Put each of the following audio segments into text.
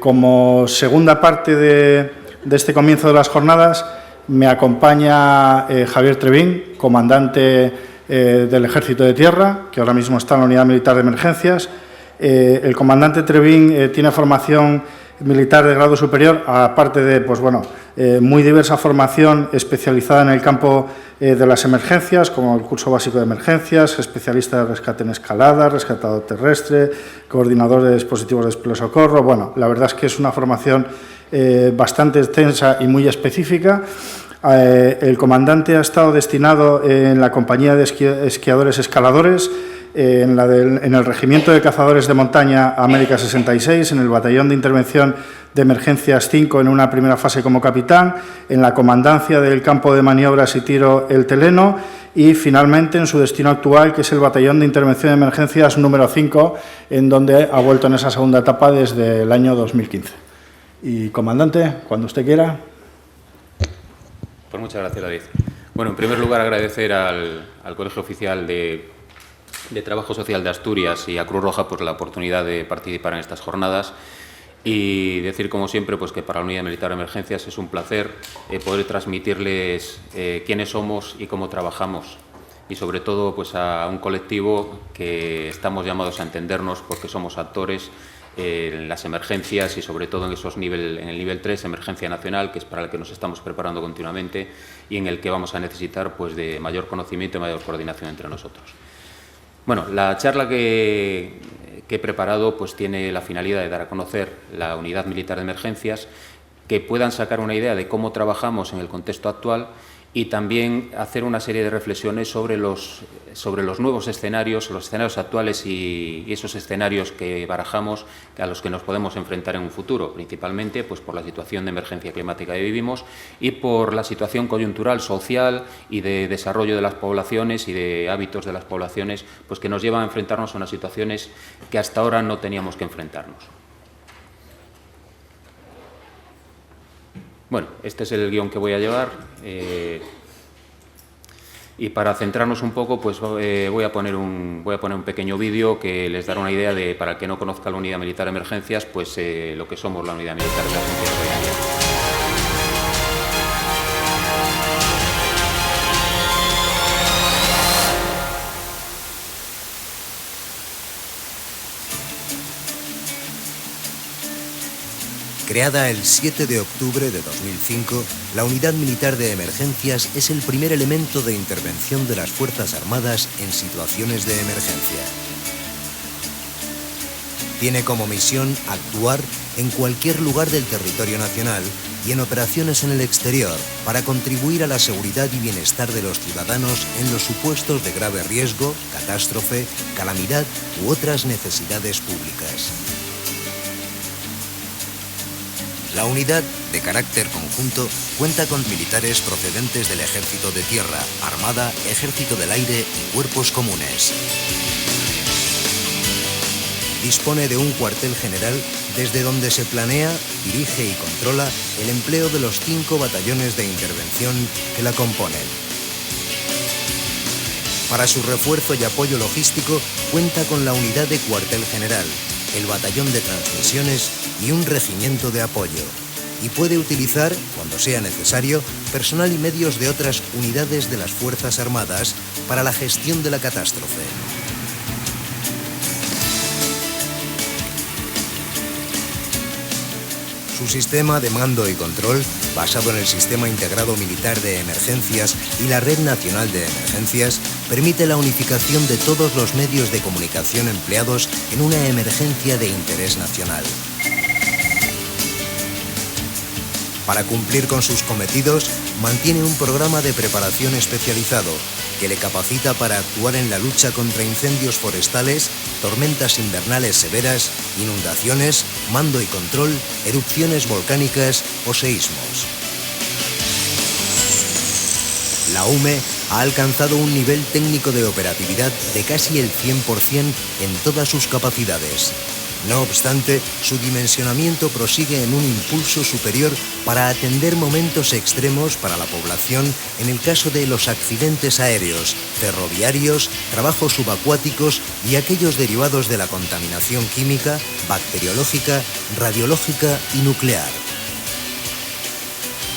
Como segunda parte de este comienzo de las jornadas, me acompaña Javier Trevín, comandante del Ejército de Tierra, que ahora mismo está en la Unidad Militar de Emergencias. El comandante Trevín tiene formación militar de grado superior, aparte de muy diversa formación especializada en el campo de las emergencias, como el curso básico de emergencias, especialista de rescate en escalada, rescatador terrestre, coordinador de dispositivos de explosión socorro. Bueno, la verdad es que es una formación bastante extensa y muy específica. El comandante ha estado destinado en la compañía de esquiadores escaladores, en el Regimiento de Cazadores de Montaña América 66, en el Batallón de Intervención de Emergencias 5 en una primera fase como capitán, en la Comandancia del Campo de Maniobras y Tiro El Teleno y finalmente en su destino actual, que es el Batallón de Intervención de Emergencias número 5, en donde ha vuelto en esa segunda etapa desde el año 2015. Y, comandante, cuando usted quiera. Pues muchas gracias, David. Bueno, en primer lugar, agradecer al Colegio Oficial de Trabajo Social de Asturias y a Cruz Roja por la oportunidad de participar en estas jornadas y decir, como siempre, pues que para la Unidad Militar de Emergencias es un placer poder transmitirles quiénes somos y cómo trabajamos y, sobre todo, pues a un colectivo que estamos llamados a entendernos porque somos actores en las emergencias y, sobre todo, en el nivel 3, emergencia nacional, que es para el que nos estamos preparando continuamente y en el que vamos a necesitar pues de mayor conocimiento y mayor coordinación entre nosotros. Bueno, la charla que he preparado pues tiene la finalidad de dar a conocer la Unidad Militar de Emergencias, que puedan sacar una idea de cómo trabajamos en el contexto actual y también hacer una serie de reflexiones sobre los nuevos escenarios, los escenarios actuales y esos escenarios que barajamos a los que nos podemos enfrentar en un futuro, principalmente pues por la situación de emergencia climática que vivimos y por la situación coyuntural, social y de desarrollo de las poblaciones y de hábitos de las poblaciones pues que nos llevan a enfrentarnos a unas situaciones que hasta ahora no teníamos que enfrentarnos. Bueno, este es el guión que voy a llevar y para centrarnos un poco pues voy a poner un pequeño vídeo que les dará una idea de, para el que no conozca la Unidad Militar de Emergencias, pues lo que somos la Unidad Militar de Emergencias hoy en día. Creada el 7 de octubre de 2005, la Unidad Militar de Emergencias es el primer elemento de intervención de las Fuerzas Armadas en situaciones de emergencia. Tiene como misión actuar en cualquier lugar del territorio nacional y en operaciones en el exterior para contribuir a la seguridad y bienestar de los ciudadanos en los supuestos de grave riesgo, catástrofe, calamidad u otras necesidades públicas. La unidad, de carácter conjunto, cuenta con militares procedentes del Ejército de Tierra, Armada, Ejército del Aire y cuerpos comunes. Dispone de un cuartel general desde donde se planea, dirige y controla el empleo de los 5 batallones de intervención que la componen. Para su refuerzo y apoyo logístico cuenta con la unidad de cuartel general, el batallón de transmisiones y un regimiento de apoyo, y puede utilizar, cuando sea necesario, personal y medios de otras unidades de las Fuerzas Armadas para la gestión de la catástrofe. Su sistema de mando y control, basado en el Sistema Integrado Militar de Emergencias y la Red Nacional de Emergencias, permite la unificación de todos los medios de comunicación empleados en una emergencia de interés nacional. Para cumplir con sus cometidos, mantiene un programa de preparación especializado que le capacita para actuar en la lucha contra incendios forestales, tormentas invernales severas, inundaciones, mando y control, erupciones volcánicas o seísmos. La UME ha alcanzado un nivel técnico de operatividad de casi el 100% en todas sus capacidades. No obstante, su dimensionamiento prosigue en un impulso superior para atender momentos extremos para la población en el caso de los accidentes aéreos, ferroviarios, trabajos subacuáticos y aquellos derivados de la contaminación química, bacteriológica, radiológica y nuclear.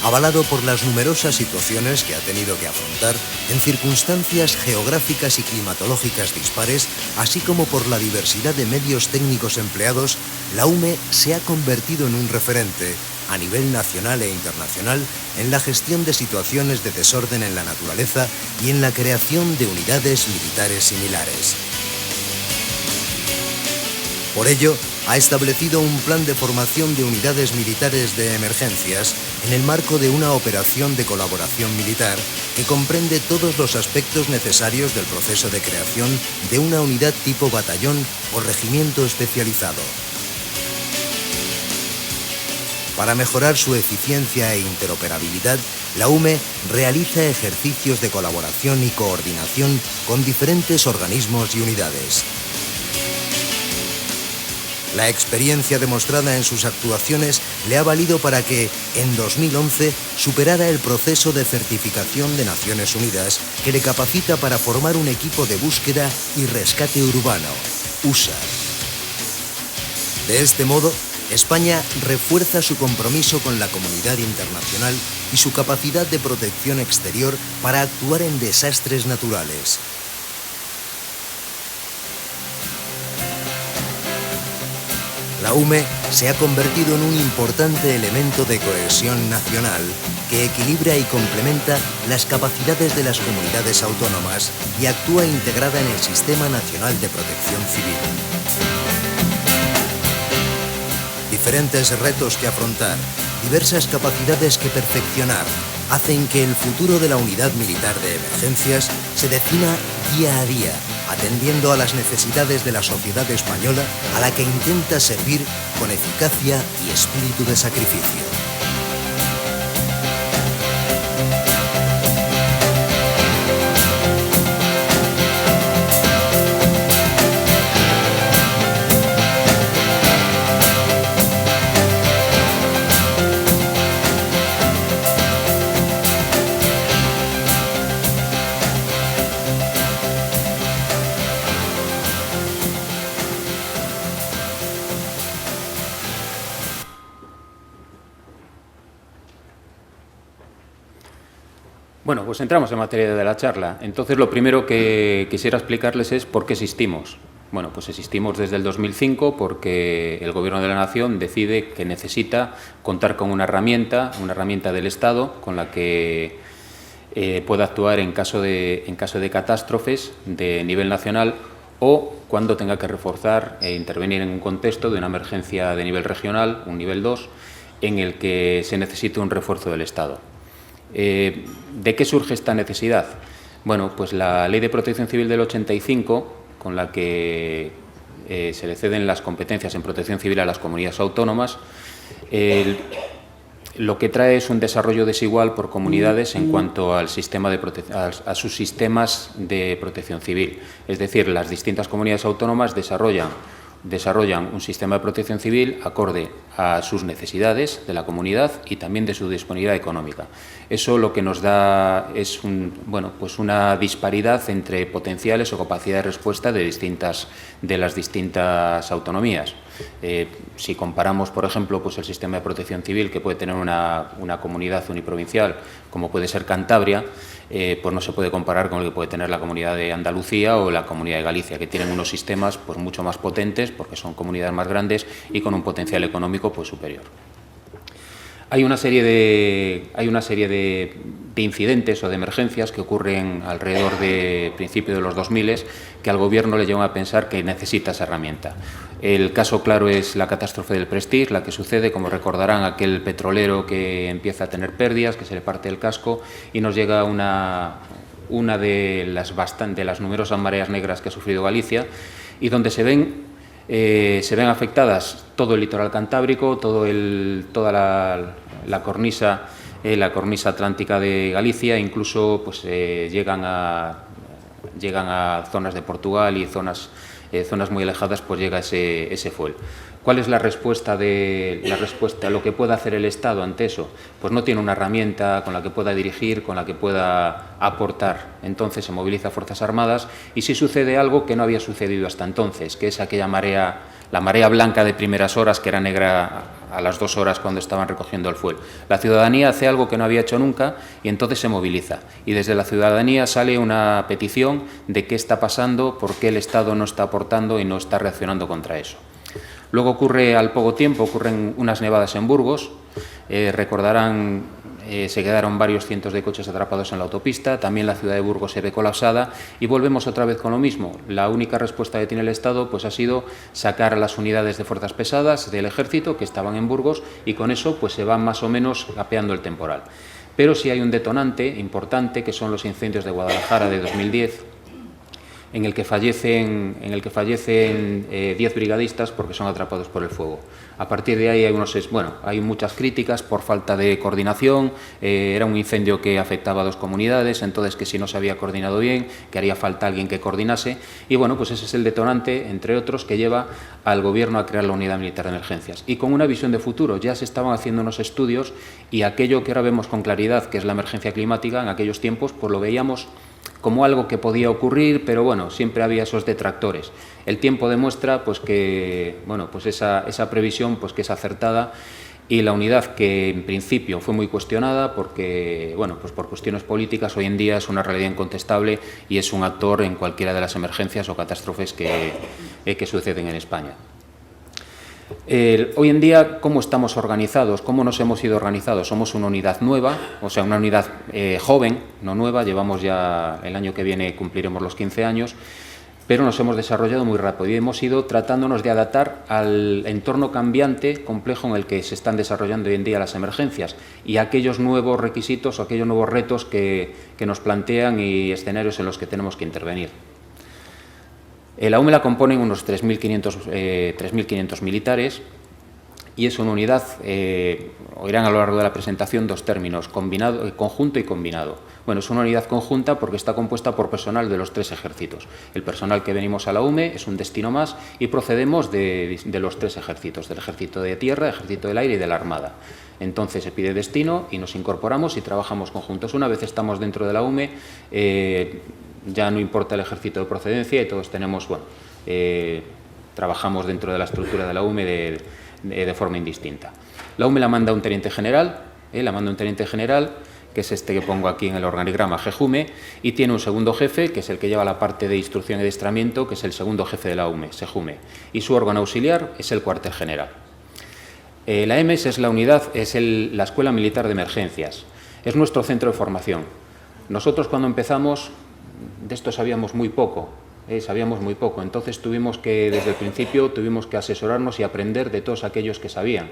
Avalado por las numerosas situaciones que ha tenido que afrontar en circunstancias geográficas y climatológicas dispares, así como por la diversidad de medios técnicos empleados, la UME se ha convertido en un referente a nivel nacional e internacional en la gestión de situaciones de desorden en la naturaleza y en la creación de unidades militares similares. Por ello, ha establecido un plan de formación de unidades militares de emergencias en el marco de una operación de colaboración militar que comprende todos los aspectos necesarios del proceso de creación de una unidad tipo batallón o regimiento especializado. Para mejorar su eficiencia e interoperabilidad, la UME realiza ejercicios de colaboración y coordinación con diferentes organismos y unidades. La experiencia demostrada en sus actuaciones le ha valido para que, en 2011, superara el proceso de certificación de Naciones Unidas que le capacita para formar un equipo de búsqueda y rescate urbano, USAR. De este modo, España refuerza su compromiso con la comunidad internacional y su capacidad de protección exterior para actuar en desastres naturales. La UME se ha convertido en un importante elemento de cohesión nacional que equilibra y complementa las capacidades de las comunidades autónomas y actúa integrada en el Sistema Nacional de Protección Civil. Diferentes retos que afrontar, diversas capacidades que perfeccionar, hacen que el futuro de la unidad militar de emergencias se defina día a día, atendiendo a las necesidades de la sociedad española a la que intenta servir con eficacia y espíritu de sacrificio. Bueno, pues entramos en materia de la charla. Entonces, lo primero que quisiera explicarles es por qué existimos. Bueno, pues existimos desde el 2005 porque el Gobierno de la Nación decide que necesita contar con una herramienta del Estado con la que pueda actuar en caso de catástrofes de nivel nacional o cuando tenga que reforzar e intervenir en un contexto de una emergencia de nivel regional, un nivel 2, en el que se necesite un refuerzo del Estado. ¿De qué surge esta necesidad? Bueno, pues la Ley de Protección Civil del 85, con la que se le ceden las competencias en protección civil a las comunidades autónomas, lo que trae es un desarrollo desigual por comunidades en cuanto al sistema a sus sistemas de protección civil. Es decir, las distintas comunidades autónomas desarrollan un sistema de protección civil acorde a sus necesidades de la comunidad y también de su disponibilidad económica. Eso lo que nos da es una disparidad entre potenciales o capacidad de respuesta de las distintas autonomías. Si comparamos, por ejemplo, pues el sistema de protección civil que puede tener una comunidad uniprovincial, como puede ser Cantabria, pues no se puede comparar con el que puede tener la Comunidad de Andalucía o la Comunidad de Galicia, que tienen unos sistemas pues mucho más potentes porque son comunidades más grandes y con un potencial económico pues superior. Hay una serie de incidentes o de emergencias que ocurren alrededor de principios de los 2000 que al Gobierno le llevan a pensar que necesita esa herramienta. El caso claro es la catástrofe del Prestige, la que sucede, como recordarán, aquel petrolero que empieza a tener pérdidas, que se le parte el casco y nos llega una de las numerosas mareas negras que ha sufrido Galicia y donde se ven afectadas todo el litoral cantábrico, toda la cornisa atlántica de Galicia, incluso pues, llegan a zonas de Portugal y zonas zonas muy alejadas, pues llega ese fuel. ¿Cuál es la respuesta a lo que pueda hacer el Estado ante eso? Pues no tiene una herramienta con la que pueda dirigir, con la que pueda aportar. Entonces se moviliza Fuerzas Armadas y sí sucede algo que no había sucedido hasta entonces, que es aquella marea, la marea blanca de primeras horas, que era negra a las 2 horas cuando estaban recogiendo el fuel. La ciudadanía hace algo que no había hecho nunca y entonces se moviliza. Y desde la ciudadanía sale una petición de qué está pasando, por qué el Estado no está aportando y no está reaccionando contra eso. Luego al poco tiempo ocurren unas nevadas en Burgos. Recordarán, se quedaron varios cientos de coches atrapados en la autopista, también la ciudad de Burgos se ve colapsada y volvemos otra vez con lo mismo. La única respuesta que tiene el Estado pues ha sido sacar a las unidades de fuerzas pesadas del Ejército que estaban en Burgos y con eso pues se va más o menos apeando el temporal. Pero sí hay un detonante importante, que son los incendios de Guadalajara de 2010, en el que fallecen 10 brigadistas porque son atrapados por el fuego. A partir de ahí hay muchas críticas por falta de coordinación. Era un incendio que afectaba a 2 comunidades, entonces que si no se había coordinado bien, que haría falta alguien que coordinase. Y bueno, pues ese es el detonante, entre otros, que lleva al Gobierno a crear la Unidad Militar de Emergencias. Y con una visión de futuro, ya se estaban haciendo unos estudios y aquello que ahora vemos con claridad, que es la emergencia climática, en aquellos tiempos pues lo veíamos como algo que podía ocurrir, pero bueno, siempre había esos detractores. El tiempo demuestra pues que bueno, pues esa previsión pues que es acertada, y la unidad, que en principio fue muy cuestionada porque bueno, pues por cuestiones políticas, hoy en día es una realidad incontestable y es un actor en cualquiera de las emergencias o catástrofes que suceden en España. Hoy en día, ¿cómo estamos organizados? ¿Cómo nos hemos ido organizados? Somos una unidad nueva, o sea, una unidad joven, no nueva, llevamos ya, el año que viene cumpliremos los 15 años, pero nos hemos desarrollado muy rápido y hemos ido tratándonos de adaptar al entorno cambiante, complejo en el que se están desarrollando hoy en día las emergencias y aquellos nuevos requisitos o aquellos nuevos retos que nos plantean y escenarios en los que tenemos que intervenir. La UME la componen unos 3.500 militares y es una unidad, oirán a lo largo de la presentación 2 términos, conjunto y combinado. Bueno, es una unidad conjunta porque está compuesta por personal de los 3 ejércitos. El personal que venimos a la UME es un destino más y procedemos de los 3 ejércitos, del Ejército de Tierra, Ejército del Aire y de la Armada. Entonces se pide destino y nos incorporamos y trabajamos conjuntos. Una vez estamos dentro de la UME, ya no importa el ejército de procedencia y todos tenemos, trabajamos dentro de la estructura de la UME de forma indistinta. La UME la manda un teniente general, que es este que pongo aquí en el organigrama, GEJUME, y tiene un segundo jefe, que es el que lleva la parte de instrucción y adiestramiento, que es el segundo jefe de la UME, SEJUME, y su órgano auxiliar es el cuartel general. La EMES es la unidad, la Escuela Militar de Emergencias, es nuestro centro de formación. Nosotros cuando empezamos, de esto sabíamos muy poco, entonces desde el principio tuvimos que asesorarnos y aprender de todos aquellos que sabían.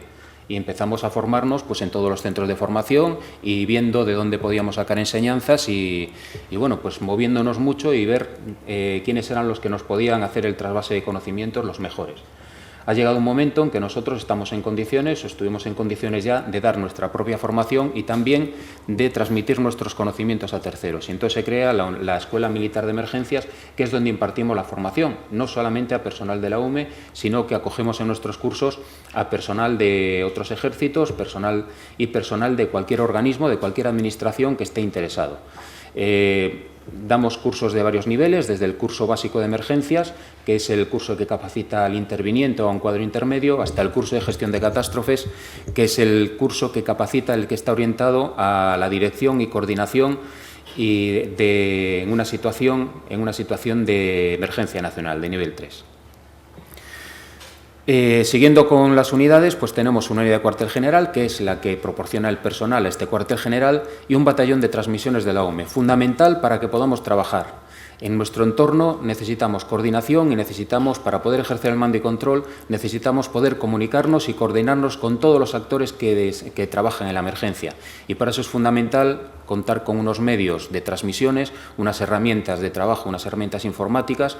Y empezamos a formarnos pues, en todos los centros de formación y viendo de dónde podíamos sacar enseñanzas y bueno, pues moviéndonos mucho y ver quiénes eran los que nos podían hacer el trasvase de conocimientos los mejores. Ha llegado un momento en que nosotros estamos en condiciones, o estuvimos en condiciones ya de dar nuestra propia formación y también de transmitir nuestros conocimientos a terceros. Y entonces se crea la Escuela Militar de Emergencias, que es donde impartimos la formación, no solamente a personal de la UME, sino que acogemos en nuestros cursos a personal de otros ejércitos, personal de cualquier organismo, de cualquier administración que esté interesado. Damos cursos de varios niveles, desde el curso básico de emergencias, que es el curso que capacita al interviniente o a un cuadro intermedio, hasta el curso de gestión de catástrofes, que es el curso que capacita, el que está orientado a la dirección y coordinación en una situación de emergencia nacional, de nivel 3. Siguiendo con las unidades, pues tenemos una unidad de cuartel general, que es la que proporciona el personal a este cuartel general, y un batallón de transmisiones de la UME, fundamental para que podamos trabajar. En nuestro entorno necesitamos coordinación y necesitamos, para poder ejercer el mando y control, necesitamos poder comunicarnos y coordinarnos con todos los actores que trabajan en la emergencia. Y para eso es fundamental contar con unos medios de transmisiones, unas herramientas de trabajo, unas herramientas informáticas,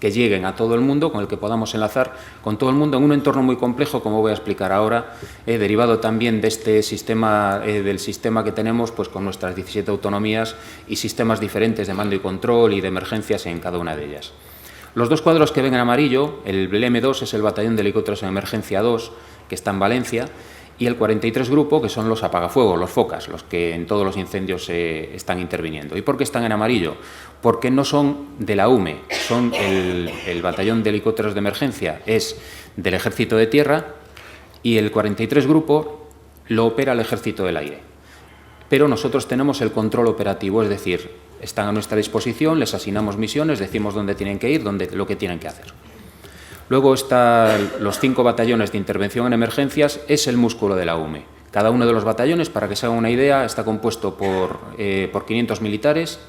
que lleguen a todo el mundo, con el que podamos enlazar con todo el mundo en un entorno muy complejo, como voy a explicar ahora, derivado también de este sistema, del sistema que tenemos pues, con nuestras 17 autonomías y sistemas diferentes de mando y control y de emergencias en cada una de ellas. Los dos cuadros que ven en amarillo, el M2 es el Batallón de Helicópteros en Emergencia 2, que está en Valencia, y el 43 Grupo, que son los apagafuegos, los FOCAS, los que en todos los incendios están interviniendo. ¿Y por qué están en amarillo? Porque no son de la UME, son el Batallón de Helicópteros de Emergencia, es del Ejército de Tierra, y el 43 Grupo lo opera el Ejército del Aire. Pero nosotros tenemos el control operativo, es decir, están a nuestra disposición, les asignamos misiones, decimos dónde tienen que ir, lo que tienen que hacer. Luego están los 5 batallones de intervención en emergencias, es el músculo de la UME. Cada uno de los batallones, para que se hagan una idea, está compuesto por 500 militares,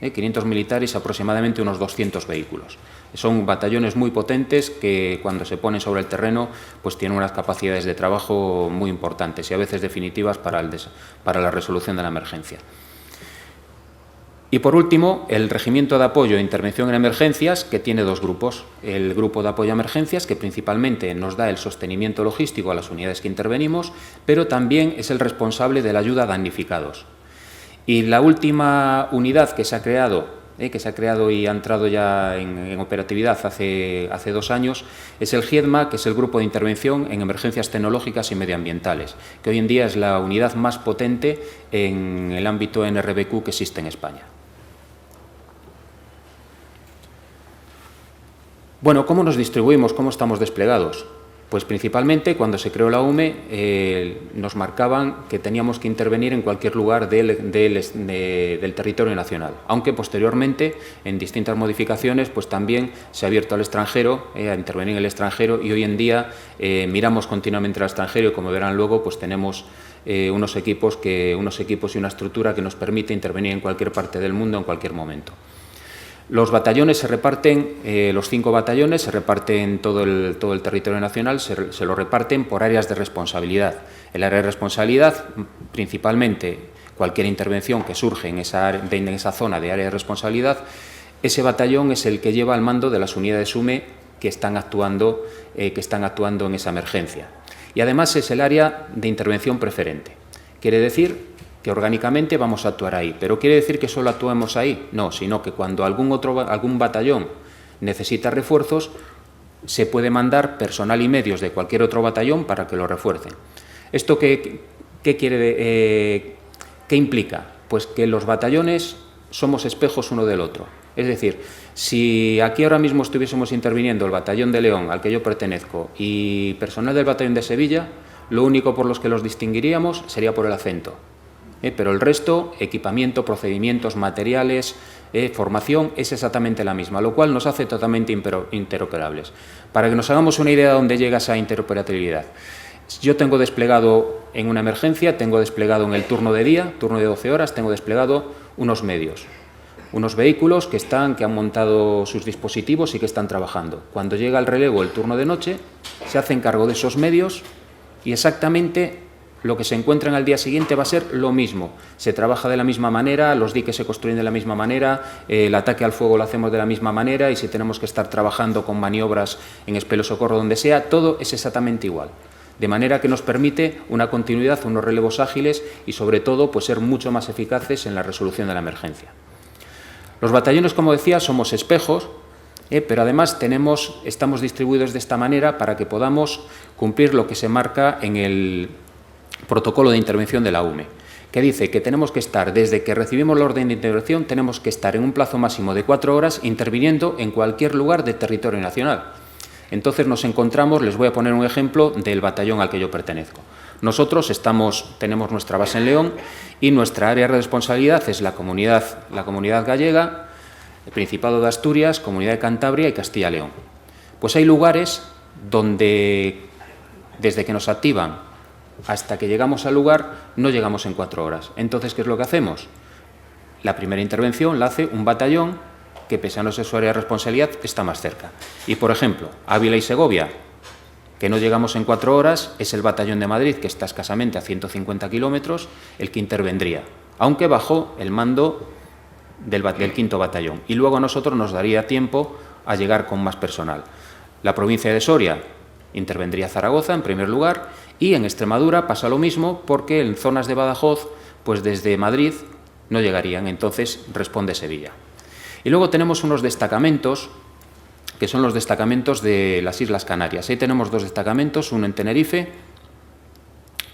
y aproximadamente unos 200 vehículos. Son batallones muy potentes que cuando se ponen sobre el terreno pues tienen unas capacidades de trabajo muy importantes y a veces definitivas para la resolución de la emergencia. Y por último, el Regimiento de Apoyo e Intervención en Emergencias, que tiene 2 grupos. El Grupo de Apoyo a Emergencias, que principalmente nos da el sostenimiento logístico a las unidades que intervenimos, pero también es el responsable de la ayuda a damnificados. Y la última unidad que se ha creado y ha entrado ya en operatividad hace 2 años, es el GIEDMA, que es el Grupo de Intervención en Emergencias Tecnológicas y Medioambientales, que hoy en día es la unidad más potente en el ámbito NRBQ que existe en España. Bueno, ¿cómo nos distribuimos? ¿Cómo estamos desplegados? Pues principalmente cuando se creó la UME nos marcaban que teníamos que intervenir en cualquier lugar del territorio nacional, aunque posteriormente en distintas modificaciones pues también se ha abierto al extranjero, a intervenir en el extranjero y hoy en día miramos continuamente al extranjero y como verán luego pues tenemos unos equipos y una estructura que nos permite intervenir en cualquier parte del mundo en cualquier momento. Los batallones se reparten, los 5 batallones se reparten todo el territorio nacional, se lo reparten por áreas de responsabilidad. El área de responsabilidad, principalmente cualquier intervención que surge en esa zona de área de responsabilidad, ese batallón es el que lleva al mando de las unidades UME que están actuando en esa emergencia. Y además es el área de intervención preferente. Quiere decir que orgánicamente vamos a actuar ahí. ¿Pero quiere decir que solo actuemos ahí? No, sino que cuando algún batallón necesita refuerzos, se puede mandar personal y medios de cualquier otro batallón para que lo refuercen. ¿Esto qué implica? Pues que los batallones somos espejos uno del otro. Es decir, si aquí ahora mismo estuviésemos interviniendo el batallón de León, al que yo pertenezco, y personal del batallón de Sevilla, lo único por los que los distinguiríamos sería por el acento. Pero el resto, equipamiento, procedimientos, materiales, formación, es exactamente la misma, lo cual nos hace totalmente interoperables. Para que nos hagamos una idea de dónde llega esa interoperabilidad, yo tengo desplegado en una emergencia, tengo desplegado en el turno de día, turno de 12 horas, tengo desplegado unos medios, unos vehículos que han montado sus dispositivos y que están trabajando. Cuando llega el relevo, el turno de noche, se hacen cargo de esos medios y exactamente lo que se encuentran al día siguiente va a ser lo mismo. Se trabaja de la misma manera, los diques se construyen de la misma manera, el ataque al fuego lo hacemos de la misma manera y si tenemos que estar trabajando con maniobras en espeleo-socorro donde sea, todo es exactamente igual. De manera que nos permite una continuidad, unos relevos ágiles y sobre todo pues, ser mucho más eficaces en la resolución de la emergencia. Los batallones, como decía, somos espejos, pero además estamos distribuidos de esta manera para que podamos cumplir lo que se marca en el protocolo de intervención de la UME, que dice que tenemos que estar, desde que recibimos la orden de intervención, tenemos que estar en un plazo máximo de 4 horas interviniendo en cualquier lugar del territorio nacional. Entonces nos encontramos, les voy a poner un ejemplo del batallón al que yo pertenezco. Nosotros tenemos nuestra base en León y nuestra área de responsabilidad es la comunidad gallega, el Principado de Asturias, Comunidad de Cantabria y Castilla-León. Pues hay lugares donde, desde que nos activan hasta que llegamos al lugar, no llegamos en 4 horas. Entonces, ¿qué es lo que hacemos? La primera intervención la hace un batallón que, pese a no ser su área de responsabilidad, está más cerca. Y, por ejemplo, Ávila y Segovia, que no llegamos en 4 horas, es el batallón de Madrid, que está escasamente a 150 kilómetros, el que intervendría, aunque bajo el mando del 5º batallón. Y luego a nosotros nos daría tiempo a llegar con más personal. La provincia de Soria intervendría Zaragoza, en primer lugar, y en Extremadura pasa lo mismo porque en zonas de Badajoz, pues desde Madrid no llegarían, entonces responde Sevilla. Y luego tenemos unos destacamentos que son los destacamentos de las Islas Canarias. Ahí tenemos 2 destacamentos, uno en Tenerife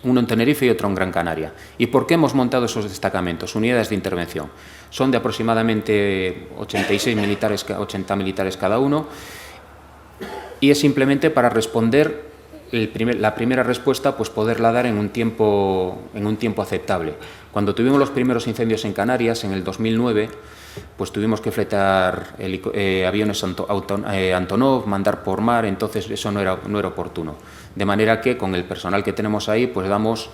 y otro en Gran Canaria. ¿Y por qué hemos montado esos destacamentos, unidades de intervención? Son de aproximadamente 80 militares cada uno, y es simplemente para responder la primera respuesta, pues poderla dar en un tiempo aceptable. Cuando tuvimos los primeros incendios en Canarias, en el 2009, pues tuvimos que fletar aviones Antonov, mandar por mar, entonces eso no era oportuno. De manera que con el personal que tenemos ahí, pues damos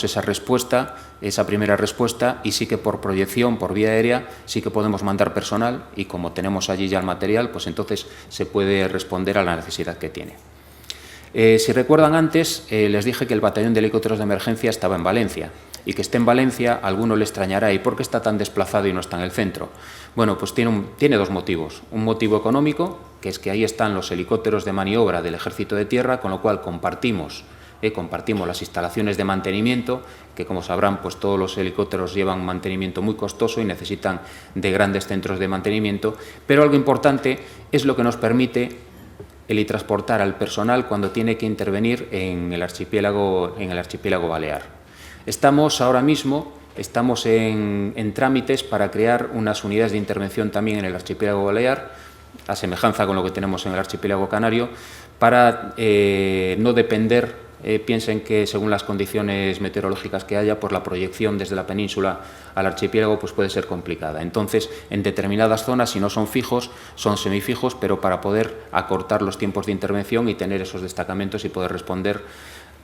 esa respuesta, esa primera respuesta, y sí que por proyección, por vía aérea, sí que podemos mandar personal, y como tenemos allí ya el material, pues entonces se puede responder a la necesidad que tiene. Si recuerdan antes, les dije que el batallón de helicópteros de emergencia estaba en Valencia, y que esté en Valencia a alguno le extrañará. ¿Y por qué está tan desplazado y no está en el centro? Bueno, pues tiene 2 motivos. Un motivo económico, que es que ahí están los helicópteros de maniobra del Ejército de Tierra, con lo cual compartimos las instalaciones de mantenimiento, que como sabrán, pues todos los helicópteros llevan mantenimiento muy costoso y necesitan de grandes centros de mantenimiento, pero algo importante es lo que nos permite helitransportar al personal cuando tiene que intervenir en el archipiélago balear. Ahora mismo estamos en trámites para crear unas unidades de intervención también en el archipiélago balear, a semejanza con lo que tenemos en el archipiélago canario, para no depender, piensen que según las condiciones meteorológicas que haya, pues la proyección desde la península al archipiélago pues puede ser complicada. Entonces, en determinadas zonas, si no son fijos, son semifijos, pero para poder acortar los tiempos de intervención y tener esos destacamentos y poder responder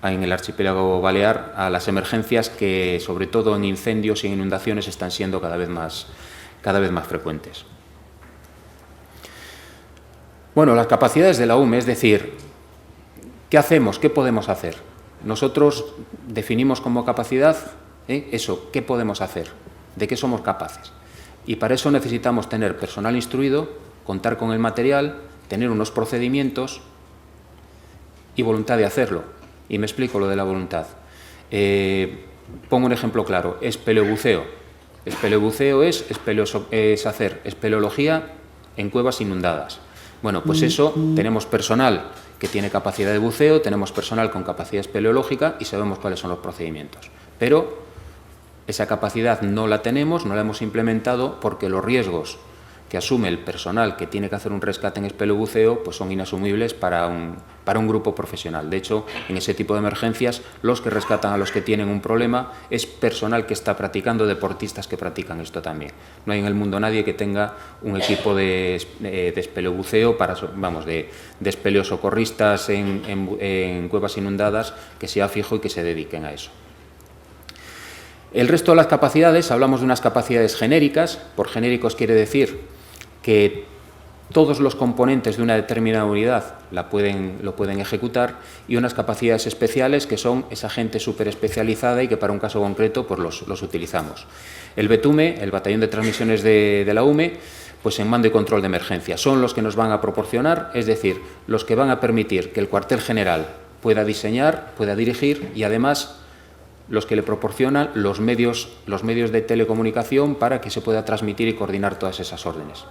en el archipiélago balear a las emergencias que, sobre todo en incendios y en inundaciones, están siendo cada vez más frecuentes. Bueno, las capacidades de la UME, es decir, ¿qué hacemos? ¿Qué podemos hacer? Nosotros definimos como capacidad eso, ¿qué podemos hacer? ¿De qué somos capaces? Y para eso necesitamos tener personal instruido, contar con el material, tener unos procedimientos y voluntad de hacerlo. Y me explico lo de la voluntad. Pongo un ejemplo claro, espeleobuceo. Espeleobuceo es hacer espeleología en cuevas inundadas. Bueno, pues eso, tenemos personal que tiene capacidad de buceo, tenemos personal con capacidad espeleológica y sabemos cuáles son los procedimientos. Pero esa capacidad no la tenemos, no la hemos implementado porque los riesgos que asume el personal que tiene que hacer un rescate en espeleobuceo pues son inasumibles para un grupo profesional. De hecho, en ese tipo de emergencias, los que rescatan a los que tienen un problema es personal que está practicando, deportistas que practican esto también. No hay en el mundo nadie que tenga un equipo de espeleobuceo, de espeleosocorristas en cuevas inundadas que sea fijo y que se dediquen a eso. El resto de las capacidades, hablamos de unas capacidades genéricas. Por genéricos quiere decir que todos los componentes de una determinada unidad lo pueden ejecutar, y unas capacidades especiales que son esa gente súper especializada y que para un caso concreto pues los utilizamos. El BETUME, el Batallón de Transmisiones de la UME, pues en mando y control de emergencia, son los que nos van a proporcionar, es decir, los que van a permitir que el cuartel general pueda diseñar, pueda dirigir y además los que le proporcionan los medios de telecomunicación para que se pueda transmitir y coordinar todas esas órdenes.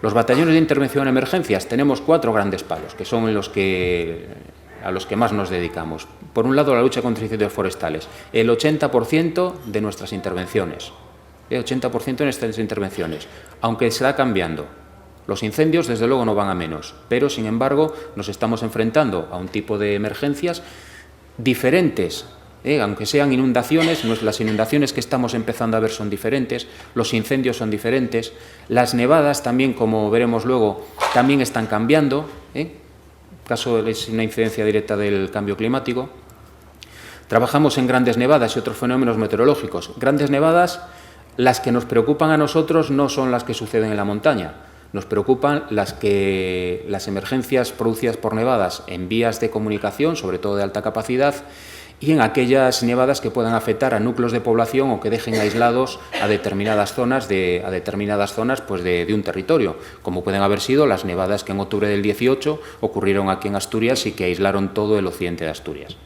Los batallones de intervención en emergencias tenemos 4 grandes palos, que son a los que más nos dedicamos. Por un lado, la lucha contra incendios forestales. El 80% de nuestras intervenciones. 80% de nuestras intervenciones. Aunque se va cambiando. Los incendios, desde luego, no van a menos. Pero, sin embargo, nos estamos enfrentando a un tipo de emergencias diferentes. Aunque sean inundaciones, las inundaciones que estamos empezando a ver son diferentes, los incendios son diferentes, las nevadas también, como veremos luego, también están cambiando, caso es una incidencia directa del cambio climático. Trabajamos en grandes nevadas y otros fenómenos meteorológicos. Grandes nevadas, las que nos preocupan a nosotros no son las que suceden en la montaña, nos preocupan las emergencias producidas por nevadas en vías de comunicación, sobre todo de alta capacidad, y en aquellas nevadas que puedan afectar a núcleos de población o que dejen aislados a determinadas zonas de un territorio, como pueden haber sido las nevadas que en octubre del 18 ocurrieron aquí en Asturias y que aislaron todo el occidente de Asturias.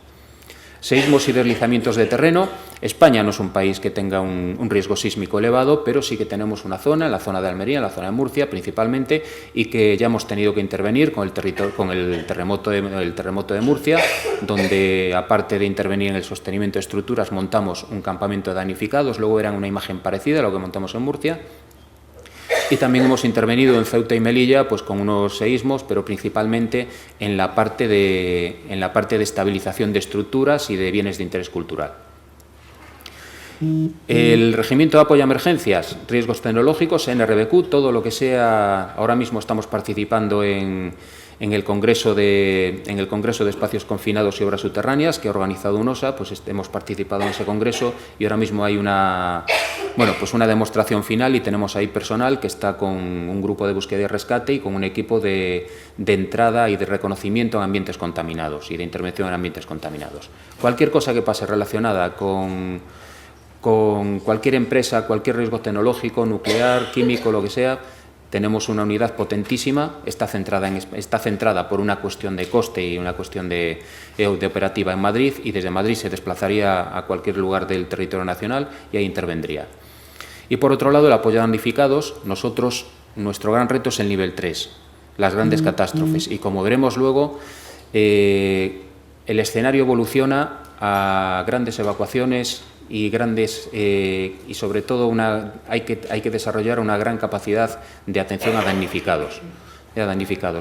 Seísmos y deslizamientos de terreno. España no es un país que tenga un riesgo sísmico elevado, pero sí que tenemos una zona, la zona de Almería, la zona de Murcia principalmente, y que ya hemos tenido que intervenir con el terremoto de Murcia, donde aparte de intervenir en el sostenimiento de estructuras montamos un campamento de damnificados. Luego verán una imagen parecida a lo que montamos en Murcia. Y también hemos intervenido en Ceuta y Melilla pues con unos seísmos, pero principalmente en la parte de estabilización de estructuras y de bienes de interés cultural. El Regimiento de Apoyo a Emergencias, Riesgos Tecnológicos, NRBQ, todo lo que sea. Ahora mismo estamos participando en el Congreso de Espacios Confinados y Obras Subterráneas que ha organizado UNOSA. Pues hemos participado en ese congreso y ahora mismo hay una demostración final, y tenemos ahí personal que está con un grupo de búsqueda y rescate y con un equipo de entrada y de reconocimiento en ambientes contaminados y de intervención en ambientes contaminados. Cualquier cosa que pase relacionada con cualquier empresa, cualquier riesgo tecnológico, nuclear, químico, lo que sea, tenemos una unidad potentísima. Está centrada por una cuestión de coste y una cuestión de operativa en Madrid, y desde Madrid se desplazaría a cualquier lugar del territorio nacional y ahí intervendría. Y por otro lado, el apoyo a damnificados. Nuestro gran reto es el nivel 3, las grandes catástrofes, y como veremos luego, el escenario evoluciona a grandes evacuaciones y sobre todo hay que desarrollar una gran capacidad de atención a damnificados.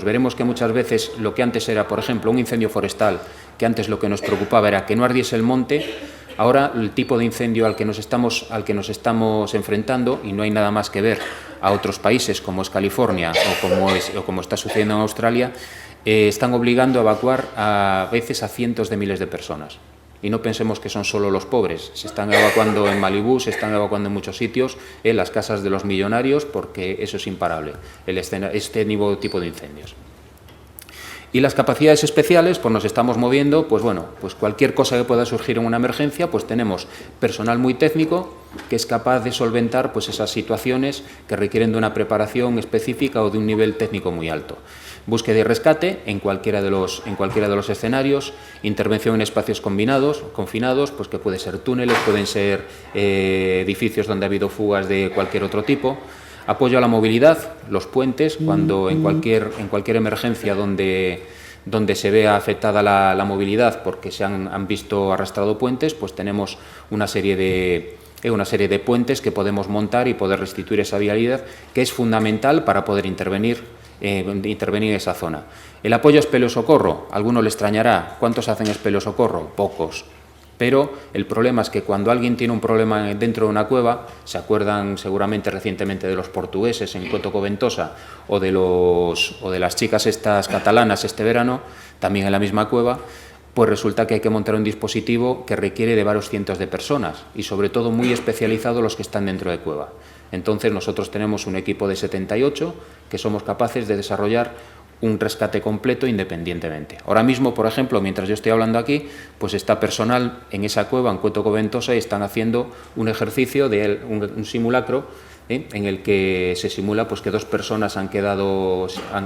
Veremos que muchas veces lo que antes era, por ejemplo, un incendio forestal, que antes lo que nos preocupaba era que no ardiese el monte. Ahora el tipo de incendio al que nos estamos enfrentando, y no hay nada más que ver a otros países como es California o como está sucediendo en Australia, están obligando a evacuar a veces a cientos de miles de personas. Y no pensemos que son solo los pobres. Se están evacuando en Malibú, se están evacuando en muchos sitios, en las casas de los millonarios, porque eso es imparable, este nuevo tipo de incendios. Y las capacidades especiales, pues nos estamos moviendo, pues cualquier cosa que pueda surgir en una emergencia, pues tenemos personal muy técnico que es capaz de solventar pues esas situaciones que requieren de una preparación específica o de un nivel técnico muy alto. Búsqueda y rescate en cualquiera de los escenarios, intervención en espacios confinados, pues que puede ser túneles, pueden ser edificios donde ha habido fugas de cualquier otro tipo. Apoyo a la movilidad, los puentes, cuando en cualquier emergencia donde se vea afectada la movilidad porque se han visto arrastrado puentes, pues tenemos una serie de puentes que podemos montar y poder restituir esa vialidad, que es fundamental para poder intervenir en esa zona. El apoyo a espeleosocorro, a alguno le extrañará. ¿Cuántos hacen espeleosocorro? Pocos. Pero el problema es que cuando alguien tiene un problema dentro de una cueva, se acuerdan seguramente recientemente de los portugueses en Coto Coventosa o de las chicas estas catalanas este verano, también en la misma cueva, pues resulta que hay que montar un dispositivo que requiere de varios cientos de personas y sobre todo muy especializado los que están dentro de cueva. Entonces nosotros tenemos un equipo de 78 que somos capaces de desarrollar un rescate completo independientemente. Ahora mismo, por ejemplo, mientras yo estoy hablando aquí, pues está personal en esa cueva, en Coto Coventosa, y están haciendo un ejercicio de un simulacro en el que se simula pues que 2 personas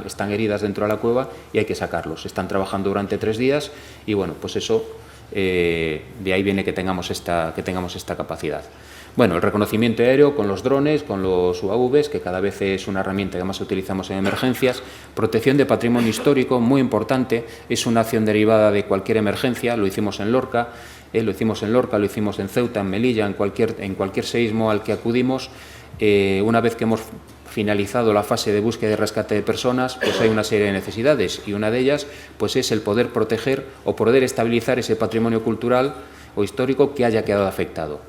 están heridas dentro de la cueva y hay que sacarlos. Están trabajando durante 3 días y bueno, pues eso, de ahí viene que tengamos esta capacidad. Bueno, el reconocimiento aéreo con los drones, con los UAVs, que cada vez es una herramienta que más utilizamos en emergencias. Protección de patrimonio histórico, muy importante, es una acción derivada de cualquier emergencia. Lo hicimos en Lorca, lo hicimos en Ceuta, en Melilla, en cualquier seísmo al que acudimos. Una vez que hemos finalizado la fase de búsqueda y rescate de personas, pues hay una serie de necesidades, y una de ellas pues es el poder proteger o poder estabilizar ese patrimonio cultural o histórico que haya quedado afectado.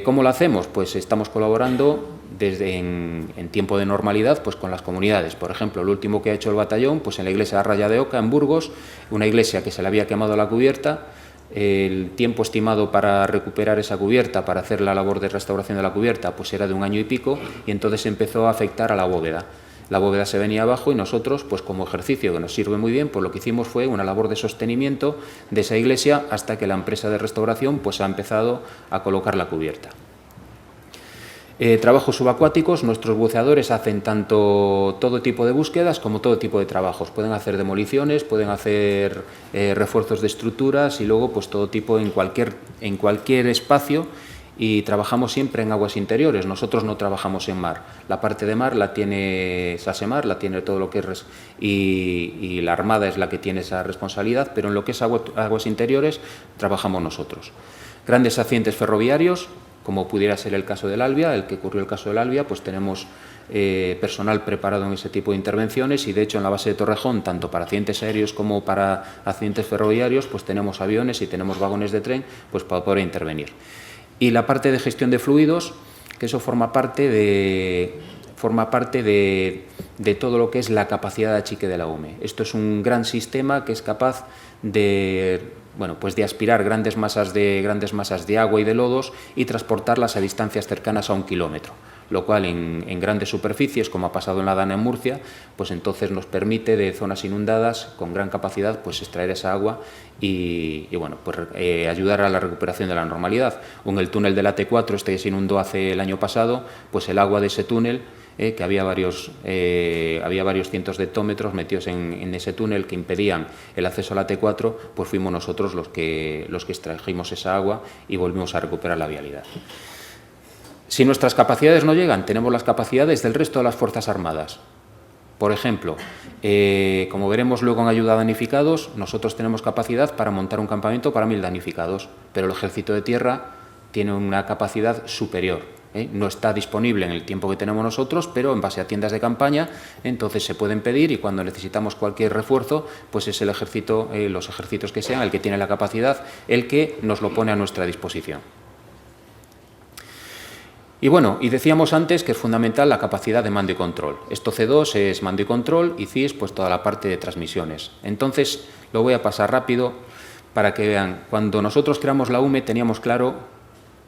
¿Cómo lo hacemos? Pues estamos colaborando desde en tiempo de normalidad pues con las comunidades. Por ejemplo, lo último que ha hecho el batallón, pues en la iglesia de Raya de Oca, en Burgos, una iglesia que se le había quemado la cubierta. El tiempo estimado para recuperar esa cubierta, para hacer la labor de restauración de la cubierta, pues era de 1 año y pico, y entonces empezó a afectar a la bóveda. La bóveda se venía abajo y nosotros, pues como ejercicio que nos sirve muy bien, pues lo que hicimos fue una labor de sostenimiento de esa iglesia hasta que la empresa de restauración pues ha empezado a colocar la cubierta. Trabajos subacuáticos, nuestros buceadores hacen tanto todo tipo de búsquedas como todo tipo de trabajos. Pueden hacer demoliciones, pueden hacer refuerzos de estructuras y luego pues todo tipo en cualquier espacio, y trabajamos siempre en aguas interiores. Nosotros no trabajamos en mar. La parte de mar la tiene Sasemar, la tiene todo lo que es y la Armada es la que tiene esa responsabilidad, pero en lo que es aguas interiores trabajamos nosotros. Grandes accidentes ferroviarios, como pudiera ser el caso del Albia, el que ocurrió el caso del Albia, pues tenemos personal preparado en ese tipo de intervenciones, y de hecho en la base de Torrejón, tanto para accidentes aéreos como para accidentes ferroviarios, pues tenemos aviones y tenemos vagones de tren pues para poder intervenir. Y la parte de gestión de fluidos, que eso forma parte de todo lo que es la capacidad de achique de la UME. Esto es un gran sistema que es capaz de, bueno, pues de aspirar grandes masas de agua y de lodos y transportarlas a distancias cercanas a 1 kilómetro, lo cual en grandes superficies, como ha pasado en la Dana en Murcia, pues entonces nos permite de zonas inundadas con gran capacidad pues extraer esa agua y bueno, pues ayudar a la recuperación de la normalidad. O en el túnel de la T4, este que se inundó hace el año pasado, pues el agua de ese túnel, que había varios cientos de hectómetros metidos en ese túnel que impedían el acceso a la T4, pues fuimos nosotros los que extrajimos esa agua y volvimos a recuperar la vialidad. Si nuestras capacidades no llegan, tenemos las capacidades del resto de las Fuerzas Armadas. Por ejemplo, como veremos luego en ayuda a damnificados, nosotros tenemos capacidad para montar un campamento para 1000 damnificados, pero el Ejército de Tierra tiene una capacidad superior. No está disponible en el tiempo que tenemos nosotros, pero en base a tiendas de campaña, entonces se pueden pedir, y cuando necesitamos cualquier refuerzo, pues es el ejército, los ejércitos que sean, el que tiene la capacidad, el que nos lo pone a nuestra disposición. Y bueno, y decíamos antes que es fundamental la capacidad de mando y control. Esto C2 es mando y control, y CIS pues toda la parte de transmisiones. Entonces lo voy a pasar rápido para que vean. Cuando nosotros creamos la UME teníamos claro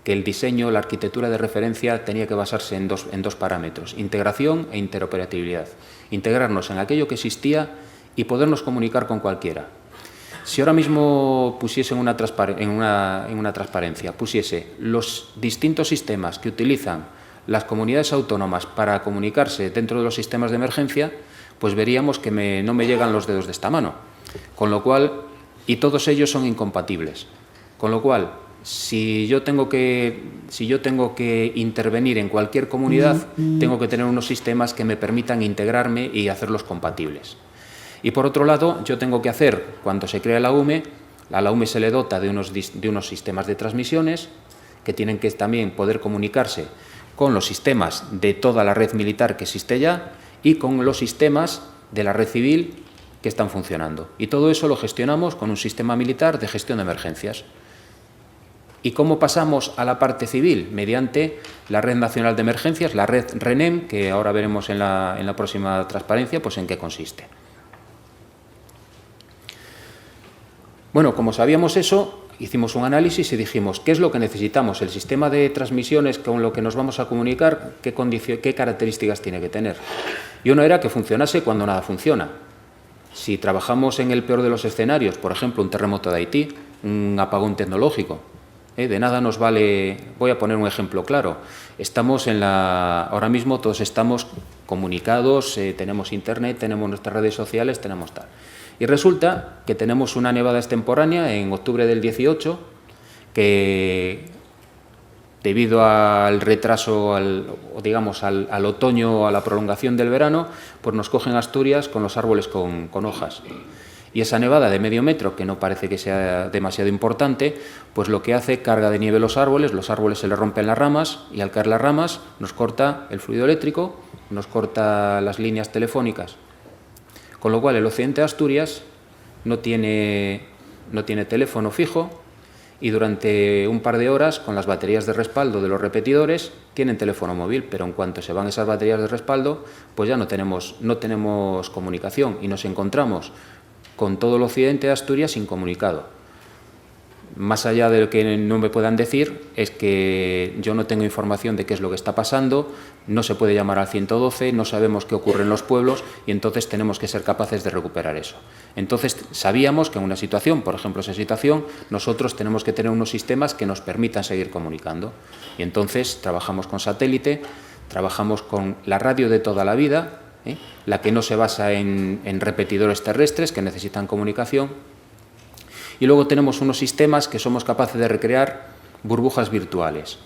que el diseño, la arquitectura de referencia tenía que basarse en dos parámetros: integración e interoperabilidad. Integrarnos en aquello que existía y podernos comunicar con cualquiera. Si ahora mismo pusiese en una transparencia, pusiese los distintos sistemas que utilizan las comunidades autónomas para comunicarse dentro de los sistemas de emergencia, pues veríamos que no me llegan los dedos de esta mano. Con lo cual, y todos ellos son incompatibles. Con lo cual, si yo tengo que intervenir en cualquier comunidad, tengo que tener unos sistemas que me permitan integrarme y hacerlos compatibles. Y por otro lado, yo tengo que hacer, cuando se crea la UME, a la UME se le dota de unos sistemas de transmisiones que tienen que también poder comunicarse con los sistemas de toda la red militar que existe ya y con los sistemas de la red civil que están funcionando. Y todo eso lo gestionamos con un sistema militar de gestión de emergencias. ¿Y cómo pasamos a la parte civil? Mediante la Red Nacional de Emergencias, la red RENEM, que ahora veremos en la próxima transparencia, pues en qué consiste. Bueno, como sabíamos eso, hicimos un análisis y dijimos, ¿qué es lo que necesitamos? El sistema de transmisiones con lo que nos vamos a comunicar, ¿qué características tiene que tener? Y uno era que funcionase cuando nada funciona. Si trabajamos en el peor de los escenarios, por ejemplo, un terremoto de Haití, un apagón tecnológico, de nada nos vale. Voy a poner un ejemplo claro. Ahora mismo todos estamos comunicados, tenemos internet, tenemos nuestras redes sociales, tenemos tal. Y resulta que tenemos una nevada extemporánea en octubre del 18 que, debido al retraso, al otoño, a la prolongación del verano, pues nos cogen Asturias con los árboles con hojas. Y esa nevada de medio metro, que no parece que sea demasiado importante, pues lo que hace, carga de nieve los árboles se le rompen las ramas, y al caer las ramas nos corta el fluido eléctrico, nos corta las líneas telefónicas. Con lo cual el occidente de Asturias no tiene teléfono fijo, y durante un par de horas, con las baterías de respaldo de los repetidores, tienen teléfono móvil, pero en cuanto se van esas baterías de respaldo, pues ya no tenemos comunicación, y nos encontramos con todo el occidente de Asturias incomunicado. más allá de lo que no me puedan decir, es que yo no tengo información de qué es lo que está pasando, no se puede llamar al 112, no sabemos qué ocurre en los pueblos y entonces tenemos que ser capaces de recuperar eso. Entonces sabíamos que en una situación, por ejemplo esa situación, nosotros tenemos que tener unos sistemas que nos permitan seguir comunicando. Y entonces trabajamos con satélite, trabajamos con la radio de toda la vida, la que no se basa en repetidores terrestres que necesitan comunicación. Y luego tenemos unos sistemas que somos capaces de recrear burbujas virtuales,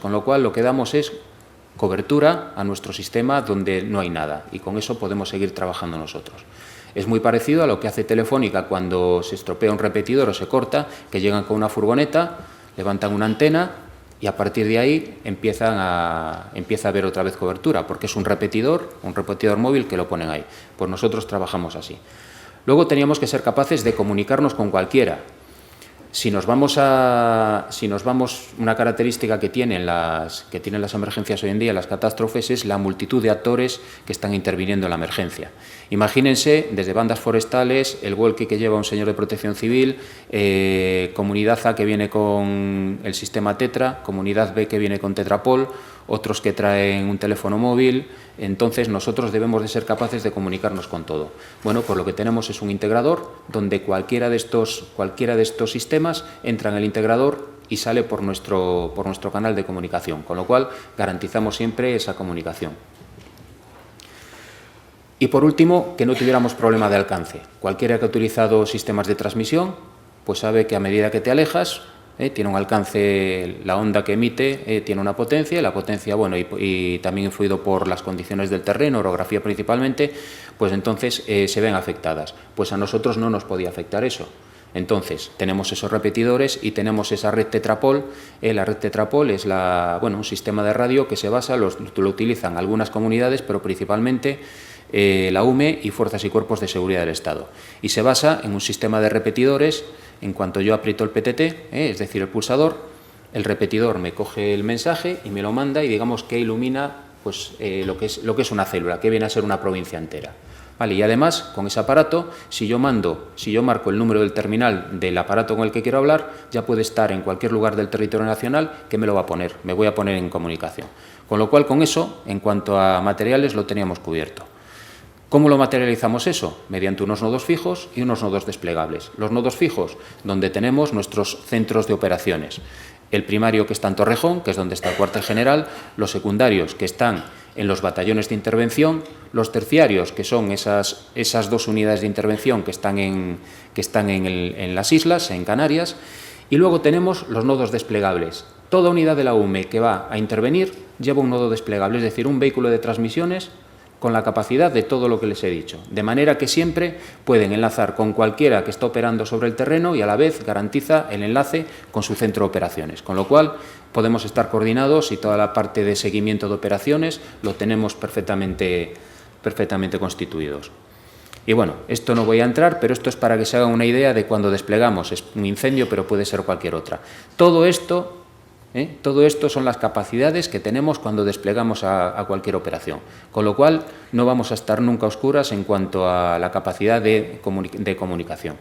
con lo cual lo que damos es cobertura a nuestro sistema donde no hay nada y con eso podemos seguir trabajando nosotros. Es muy parecido a lo que hace Telefónica cuando se estropea un repetidor o se corta, que llegan con una furgoneta, levantan una antena y a partir de ahí empieza a haber otra vez cobertura, porque es un repetidor móvil que lo ponen ahí. Pues nosotros trabajamos así. Luego teníamos que ser capaces de comunicarnos con cualquiera. Si nos vamos, una característica que tienen las emergencias hoy en día, las catástrofes, es la multitud de actores que están interviniendo en la emergencia. Imagínense, desde bandas forestales, el walkie que lleva un señor de protección civil, comunidad A que viene con el sistema Tetra, comunidad B que viene con Tetrapol, otros que traen un teléfono móvil. Entonces nosotros debemos de ser capaces de comunicarnos con todo. Bueno, pues lo que tenemos es un integrador donde cualquiera de estos sistemas entra en el integrador y sale por nuestro canal de comunicación, con lo cual garantizamos siempre esa comunicación. Y por último, que no tuviéramos problema de alcance. Cualquiera que ha utilizado sistemas de transmisión, pues sabe que a medida que te alejas, tiene un alcance, la onda que emite tiene una potencia, y la potencia, bueno, y también influido por las condiciones del terreno, orografía principalmente, pues entonces se ven afectadas. Pues a nosotros no nos podía afectar eso. Entonces, tenemos esos repetidores y tenemos esa red Tetrapol. La red Tetrapol es un sistema de radio que se basa, lo utilizan algunas comunidades, pero principalmente la UME y Fuerzas y Cuerpos de Seguridad del Estado. Y se basa en un sistema de repetidores. En cuanto yo aprieto el PTT, es decir, el pulsador, el repetidor me coge el mensaje y me lo manda y digamos que ilumina pues, lo que es una célula, que viene a ser una provincia entera. Vale, y además, con ese aparato, si yo marco el número del terminal del aparato con el que quiero hablar, ya puede estar en cualquier lugar del territorio nacional que me lo va a poner, me voy a poner en comunicación. Con lo cual, con eso, en cuanto a materiales, lo teníamos cubierto. ¿Cómo lo materializamos eso? Mediante unos nodos fijos y unos nodos desplegables. Los nodos fijos, donde tenemos nuestros centros de operaciones. El primario, que está en Torrejón, que es donde está el cuartel general, los secundarios, que están en los batallones de intervención, los terciarios, que son esas dos unidades de intervención que están en las islas, en Canarias, y luego tenemos los nodos desplegables. Toda unidad de la UME que va a intervenir lleva un nodo desplegable, es decir, un vehículo de transmisiones con la capacidad de todo lo que les he dicho, de manera que siempre pueden enlazar con cualquiera que está operando sobre el terreno y a la vez garantiza el enlace con su centro de operaciones, con lo cual podemos estar coordinados y toda la parte de seguimiento de operaciones lo tenemos perfectamente constituidos. Y bueno, esto no voy a entrar, pero esto es para que se hagan una idea de cuando desplegamos, es un incendio, pero puede ser cualquier otra. Todo esto son las capacidades que tenemos cuando desplegamos a cualquier operación, con lo cual no vamos a estar nunca a oscuras en cuanto a la capacidad de comunicación.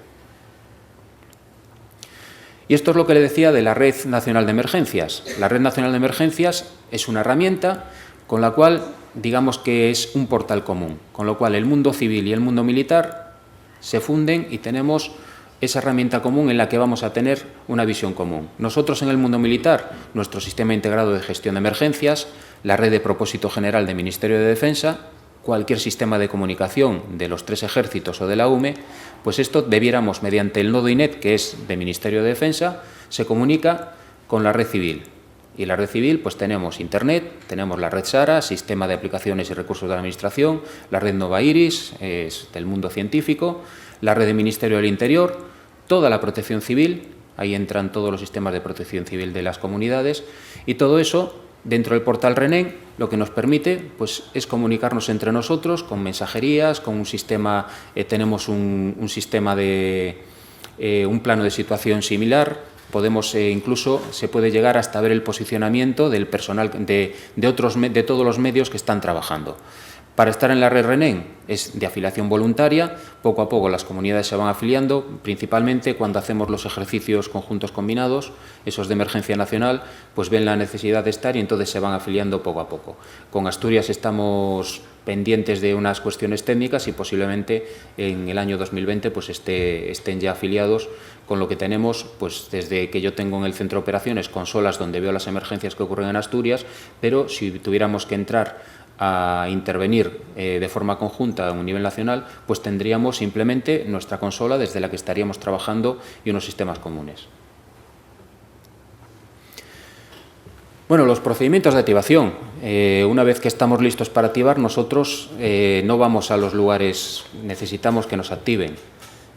Y esto es lo que le decía de la Red Nacional de Emergencias. La Red Nacional de Emergencias es una herramienta con la cual, digamos que es un portal común, con lo cual el mundo civil y el mundo militar se funden y tenemos esa herramienta común en la que vamos a tener una visión común. Nosotros en el mundo militar, nuestro sistema integrado de gestión de emergencias, la red de propósito general del Ministerio de Defensa, cualquier sistema de comunicación de los 3 ejércitos o de la UME, pues esto debiéramos, mediante el nodo INET, que es del Ministerio de Defensa, se comunica con la red civil. Y la red civil, pues tenemos Internet, tenemos la red SARA, Sistema de Aplicaciones y Recursos de la Administración, la red Nova Iris, es del mundo científico, la red del Ministerio del Interior, toda la protección civil, ahí entran todos los sistemas de protección civil de las comunidades, y todo eso, dentro del portal RENEN, lo que nos permite pues, es comunicarnos entre nosotros con mensajerías, con un sistema, tenemos un sistema de un plano de situación similar, podemos incluso se puede llegar hasta ver el posicionamiento del personal de todos los medios que están trabajando. Para estar en la red RENEN es de afiliación voluntaria, poco a poco las comunidades se van afiliando, principalmente cuando hacemos los ejercicios conjuntos combinados, esos de emergencia nacional, pues ven la necesidad de estar y entonces se van afiliando poco a poco. Con Asturias estamos pendientes de unas cuestiones técnicas y posiblemente en el año 2020 pues estén ya afiliados, con lo que tenemos, pues desde que yo tengo en el centro de operaciones consolas donde veo las emergencias que ocurren en Asturias, pero si tuviéramos que entrar a intervenir de forma conjunta a un nivel nacional, pues tendríamos simplemente nuestra consola desde la que estaríamos trabajando y unos sistemas comunes. Bueno, los procedimientos de activación. Una vez que estamos listos para activar, nosotros no vamos a los lugares, necesitamos que nos activen.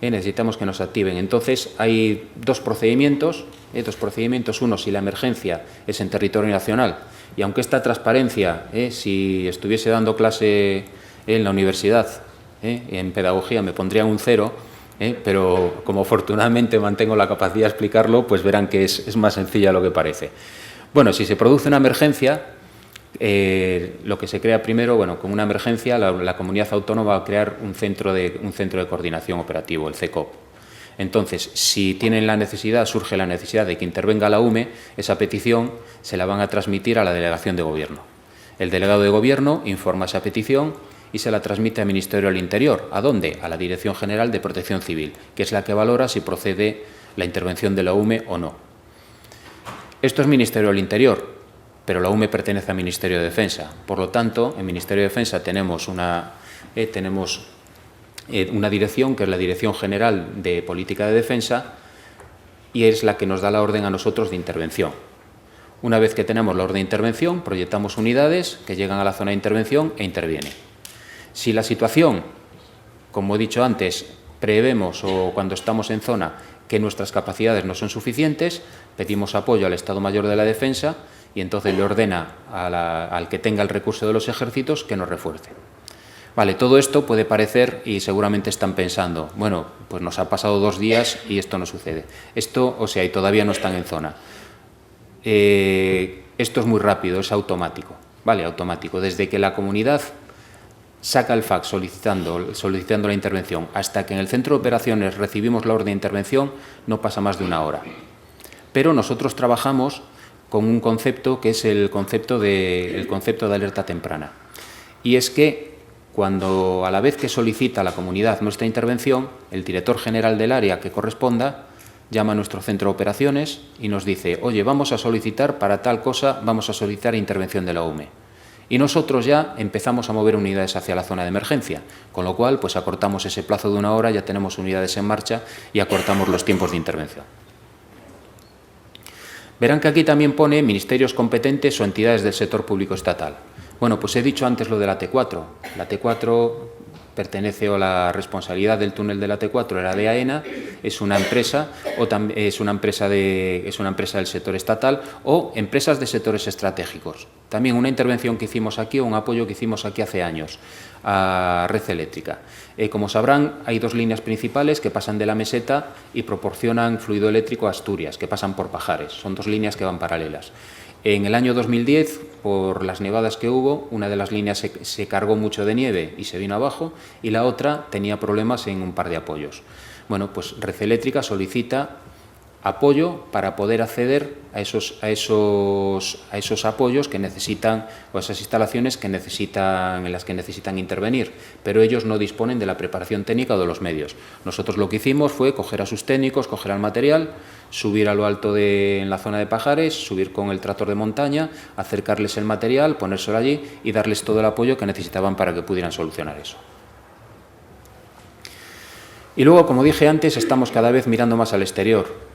Necesitamos que nos activen. Entonces, hay dos procedimientos. Uno, si la emergencia es en territorio nacional, y aunque esta transparencia, si estuviese dando clase en la universidad, en pedagogía, me pondría un 0, pero como afortunadamente mantengo la capacidad de explicarlo, pues verán que es más sencilla de lo que parece. Bueno, si se produce una emergencia, lo que se crea primero, bueno, con una emergencia, la comunidad autónoma va a crear un centro de coordinación operativo, el CECOP. Entonces, si tienen la necesidad, surge la necesidad de que intervenga la UME, esa petición se la van a transmitir a la delegación de gobierno. El delegado de gobierno informa esa petición y se la transmite al Ministerio del Interior. ¿A dónde? A la Dirección General de Protección Civil, que es la que valora si procede la intervención de la UME o no. Esto es Ministerio del Interior, pero la UME pertenece al Ministerio de Defensa. Por lo tanto, en Ministerio de Defensa tenemos una dirección, que es la Dirección General de Política de Defensa, y es la que nos da la orden a nosotros de intervención. Una vez que tenemos la orden de intervención, proyectamos unidades que llegan a la zona de intervención e intervienen. Si la situación, como he dicho antes, prevemos o cuando estamos en zona que nuestras capacidades no son suficientes, pedimos apoyo al Estado Mayor de la Defensa y entonces le ordena al que tenga el recurso de los ejércitos que nos refuerce. Vale, todo esto puede parecer, y seguramente están pensando, bueno, pues nos ha pasado 2 días y esto no sucede. Esto, o sea, y todavía no están en zona. Esto es muy rápido, es automático, ¿vale? Automático. Desde que la comunidad saca el fax solicitando la intervención hasta que en el centro de operaciones recibimos la orden de intervención, no pasa más de 1 hora. Pero nosotros trabajamos con un concepto que es el concepto de alerta temprana. Y es que cuando a la vez que solicita la comunidad nuestra intervención, el director general del área que corresponda llama a nuestro centro de operaciones y nos dice, oye, vamos a solicitar para tal cosa, vamos a solicitar intervención de la UME. Y nosotros ya empezamos a mover unidades hacia la zona de emergencia, con lo cual pues acortamos ese plazo de 1 hora, ya tenemos unidades en marcha y acortamos los tiempos de intervención. Verán que aquí también pone ministerios competentes o entidades del sector público estatal. Bueno, pues he dicho antes lo de la T4. La T4 pertenece o la responsabilidad del túnel de la T4 era de AENA, es una empresa es una empresa del sector estatal o empresas de sectores estratégicos. También una intervención que hicimos aquí o un apoyo que hicimos aquí hace años a Red Eléctrica. Como sabrán, hay 2 líneas principales que pasan de la meseta y proporcionan fluido eléctrico a Asturias, que pasan por Pajares. Son 2 líneas que van paralelas. En el año 2010, por las nevadas que hubo, una de las líneas se cargó mucho de nieve y se vino abajo, y la otra tenía problemas en un par de apoyos. Bueno, pues Red Eléctrica solicita apoyo para poder acceder a esos apoyos que necesitan, o esas instalaciones en las que necesitan intervenir, pero ellos no disponen de la preparación técnica o de los medios. Nosotros lo que hicimos fue coger a sus técnicos, coger al material, subir a lo alto en la zona de Pajares, subir con el tractor de montaña, acercarles el material, ponérselo allí y darles todo el apoyo que necesitaban para que pudieran solucionar eso. Y luego, como dije antes, estamos cada vez mirando más al exterior.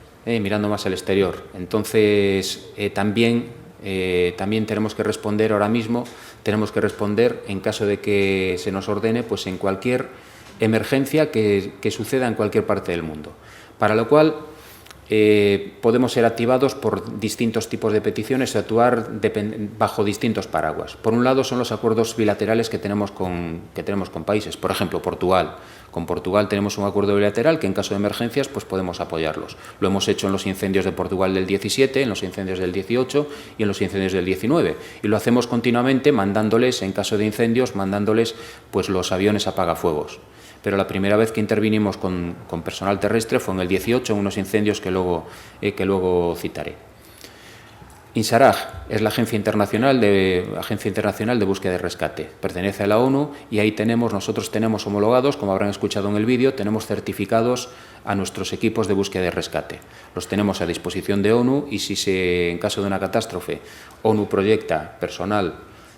Entonces, también tenemos que responder ahora mismo, en caso de que se nos ordene, pues en cualquier emergencia que suceda en cualquier parte del mundo. Para lo cual, podemos ser activados por distintos tipos de peticiones y actuar bajo distintos paraguas. Por un lado, son los acuerdos bilaterales que tenemos con países. Por ejemplo, Portugal. Con Portugal tenemos un acuerdo bilateral que en caso de emergencias pues podemos apoyarlos. Lo hemos hecho en los incendios de Portugal del 17, en los incendios del 18 y en los incendios del 19. Y lo hacemos continuamente mandándoles, en caso de incendios, mandándoles pues los aviones apagafuegos. Pero la primera vez que intervinimos con personal terrestre fue en el 18, en unos incendios que luego citaré. INSARAG es la Agencia Internacional de Búsqueda y Rescate. Pertenece a la ONU y ahí nosotros tenemos homologados, como habrán escuchado en el vídeo, tenemos certificados a nuestros equipos de búsqueda y rescate. Los tenemos a disposición de ONU y si en caso de una catástrofe ONU proyecta personal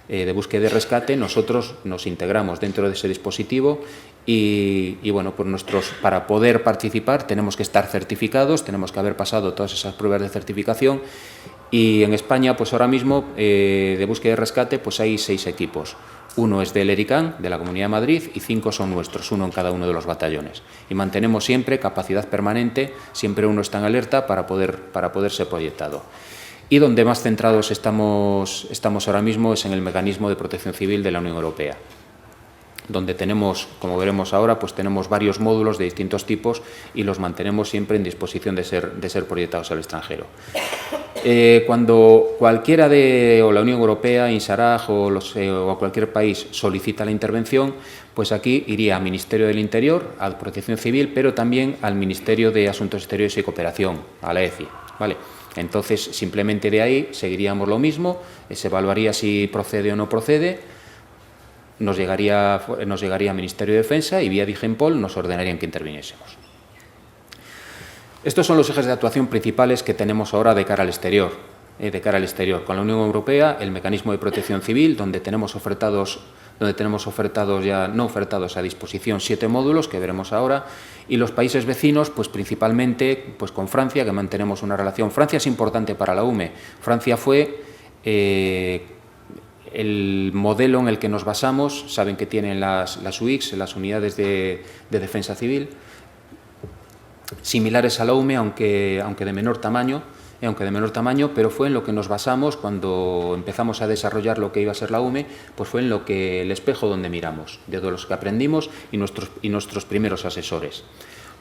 de búsqueda y rescate, nosotros nos integramos dentro de ese dispositivo y bueno, pues para poder participar tenemos que estar certificados, tenemos que haber pasado todas esas pruebas de certificación y en España pues ahora mismo de búsqueda y rescate pues hay 6 equipos. Uno es del ERICAN, de la Comunidad de Madrid, y 5 son nuestros, uno en cada uno de los batallones. Y mantenemos siempre capacidad permanente, siempre uno está en alerta para poder ser proyectado. Y donde más centrados estamos ahora mismo es en el mecanismo de protección civil de la Unión Europea, donde tenemos, como veremos ahora, pues tenemos varios módulos de distintos tipos y los mantenemos siempre en disposición de ser proyectados al extranjero. Cuando cualquiera o la Unión Europea, INSARAG o cualquier país solicita la intervención, pues aquí iría al Ministerio del Interior, a Protección Civil, pero también al Ministerio de Asuntos Exteriores y Cooperación, a la ECI, ¿vale? Entonces, simplemente de ahí seguiríamos lo mismo, se evaluaría si procede o no procede, nos llegaría al Ministerio de Defensa y vía DIGEMPOL nos ordenarían que interviniésemos. Estos son los ejes de actuación principales que tenemos ahora de cara al exterior. Con la Unión Europea, el mecanismo de protección civil, donde tenemos ofertados ya no ofertados a disposición 7 módulos que veremos ahora, y los países vecinos, pues principalmente pues con Francia, que mantenemos una relación. Francia es importante para la UME. Francia fue el modelo en el que nos basamos. Saben que tienen las UICs, las unidades de defensa civil, similares a la UME, aunque de menor tamaño, pero fue en lo que nos basamos cuando empezamos a desarrollar lo que iba a ser la UME, pues fue en el espejo donde miramos, de los que aprendimos y nuestros primeros asesores.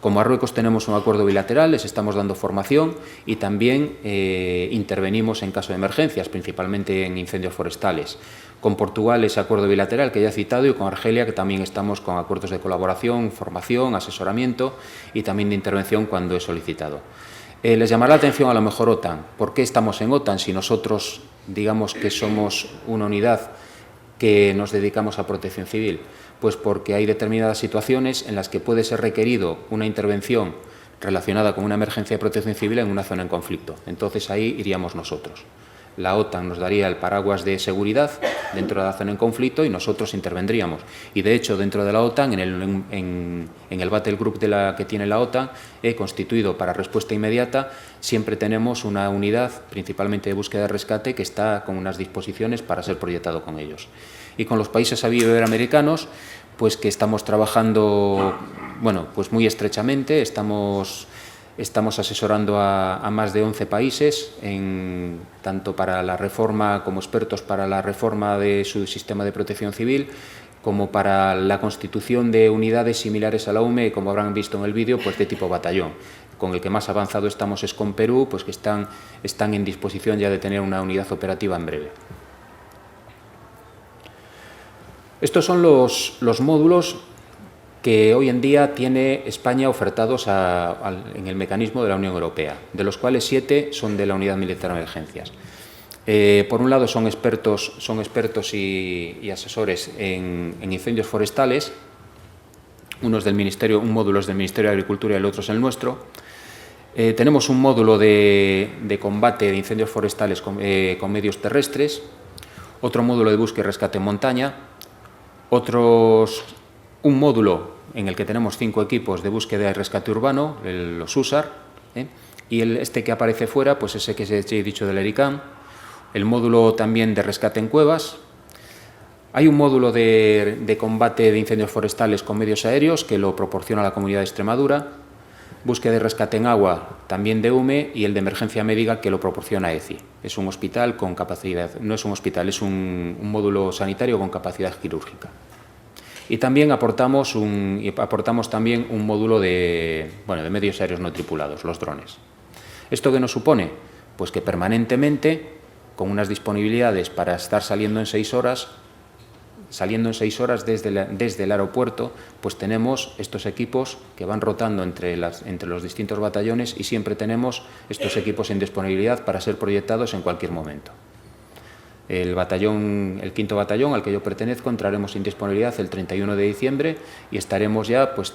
Con Marruecos tenemos un acuerdo bilateral, les estamos dando formación y también intervenimos en caso de emergencias, principalmente en incendios forestales. Con Portugal ese acuerdo bilateral que ya he citado y con Argelia, que también estamos con acuerdos de colaboración, formación, asesoramiento y también de intervención cuando es solicitado. Les llamará la atención a lo mejor OTAN. ¿Por qué estamos en OTAN si nosotros digamos que somos una unidad que nos dedicamos a protección civil? Pues porque hay determinadas situaciones en las que puede ser requerido una intervención relacionada con una emergencia de protección civil en una zona en conflicto. Entonces ahí iríamos nosotros. La OTAN nos daría el paraguas de seguridad dentro de la zona en conflicto y nosotros intervendríamos. Y de hecho, dentro de la OTAN, en el battle group que tiene la OTAN, constituido para respuesta inmediata, siempre tenemos una unidad, principalmente de búsqueda y rescate, que está con unas disposiciones para ser proyectado con ellos. Y con los países iberoamericanos, pues que estamos trabajando, bueno, pues muy estrechamente, estamos asesorando a más de 11 países, tanto para la reforma, como expertos para la reforma de su sistema de protección civil, como para la constitución de unidades similares a la UME, como habrán visto en el vídeo, pues de tipo batallón. Con el que más avanzado estamos es con Perú, pues que están en disposición ya de tener una unidad operativa en breve. Estos son los módulos que hoy en día tiene España ofertados en el mecanismo de la Unión Europea, de los cuales 7 son de la Unidad Militar de Emergencias. Por un lado son expertos y asesores en incendios forestales, un módulo es del Ministerio de Agricultura y el otro es el nuestro. Tenemos un módulo de combate de incendios forestales con medios terrestres, otro módulo de búsqueda y rescate en montaña, un módulo en el que tenemos 5 equipos de búsqueda y rescate urbano, los USAR, y este que aparece fuera, pues ese que os he dicho del ERICAN, el módulo también de rescate en cuevas. Hay un módulo de combate de incendios forestales con medios aéreos que lo proporciona la Comunidad de Extremadura. Búsqueda y rescate en agua, también de UME, y el de emergencia médica que lo proporciona ECI. Es un hospital con capacidad, no es un hospital, es un módulo sanitario con capacidad quirúrgica. Y también aportamos también un módulo de medios aéreos no tripulados, los drones. ¿Esto qué nos supone? Pues que permanentemente, con unas disponibilidades para estar saliendo en 6 horas desde el aeropuerto, pues tenemos estos equipos que van rotando entre los distintos batallones y siempre tenemos estos equipos en disponibilidad para ser proyectados en cualquier momento. El 5º batallón al que yo pertenezco entraremos en disponibilidad el 31 de diciembre y estaremos ya pues,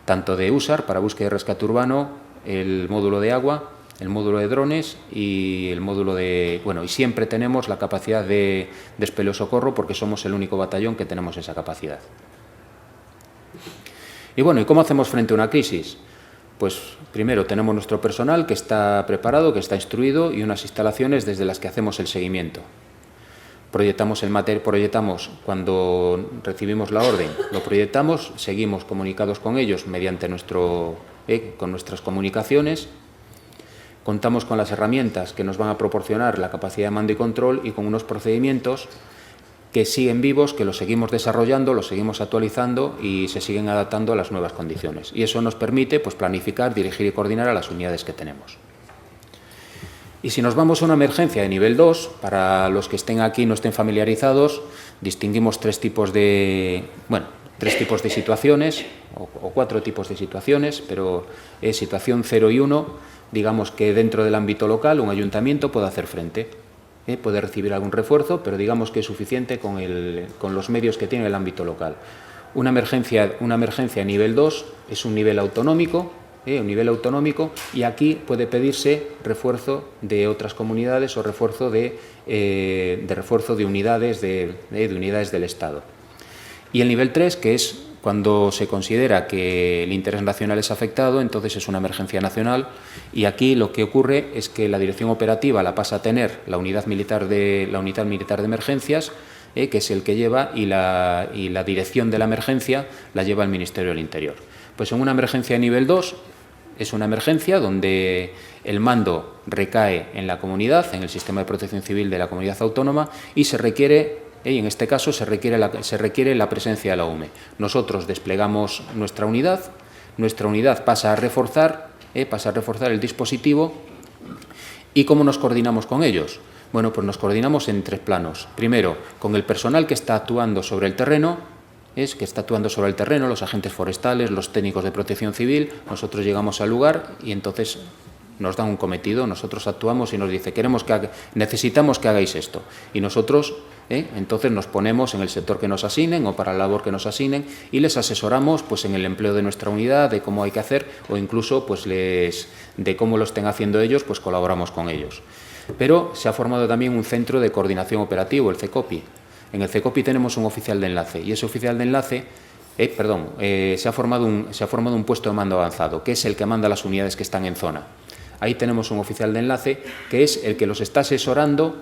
tanto de USAR para búsqueda y rescate urbano, el módulo de agua, el módulo de drones y el módulo de... y siempre tenemos la capacidad de despeleo socorro porque somos el único batallón que tenemos esa capacidad. ¿Y cómo hacemos frente a una crisis? Pues primero tenemos nuestro personal que está preparado, que está instruido y unas instalaciones desde las que hacemos el seguimiento. Proyectamos cuando recibimos la orden, lo proyectamos, seguimos comunicados con ellos mediante con nuestras comunicaciones. Contamos con las herramientas que nos van a proporcionar la capacidad de mando y control y con unos procedimientos que siguen vivos, que los seguimos desarrollando, los seguimos actualizando y se siguen adaptando a las nuevas condiciones. Y eso nos permite pues, planificar, dirigir y coordinar a las unidades que tenemos. Y si nos vamos a una emergencia de nivel 2, para los que estén aquí y no estén familiarizados, distinguimos tres tipos de situaciones, o 4 tipos de situaciones, pero es situación 0 y 1, digamos que dentro del ámbito local un ayuntamiento puede hacer frente, puede recibir algún refuerzo, pero digamos que es suficiente con los medios que tiene el ámbito local. Una emergencia a nivel 2 es un nivel autonómico, y aquí puede pedirse refuerzo de otras comunidades o refuerzo de unidades del Estado. Y el nivel 3, que es cuando se considera que el interés nacional es afectado, entonces es una emergencia nacional y aquí lo que ocurre es que la dirección operativa la pasa a tener la unidad militar de emergencias, que es el que lleva, y la dirección de la emergencia la lleva el Ministerio del Interior. Pues en una emergencia de nivel 2 es una emergencia donde el mando recae en la comunidad, en el sistema de protección civil de la comunidad autónoma y se requiere... Y en este caso se requiere la presencia de la UME. Nosotros desplegamos nuestra unidad pasa a reforzar el dispositivo. ¿Y cómo nos coordinamos con ellos? Bueno, pues nos coordinamos en 3 planos. Primero, con el personal que está actuando sobre el terreno, los agentes forestales, los técnicos de protección civil. Nosotros llegamos al lugar y entonces nos dan un cometido, nosotros actuamos y nos dice necesitamos que hagáis esto. Y nosotros entonces nos ponemos en el sector que nos asignen o para la labor que nos asignen y les asesoramos pues, en el empleo de nuestra unidad, de cómo hay que hacer o incluso pues, de cómo lo estén haciendo ellos, pues colaboramos con ellos. Pero se ha formado también un centro de coordinación operativo, el CECOPI. En el CECOPI tenemos un oficial de enlace y ese oficial de enlace se ha formado un puesto de mando avanzado, que es el que manda las unidades que están en zona. Ahí tenemos un oficial de enlace que es el que los está asesorando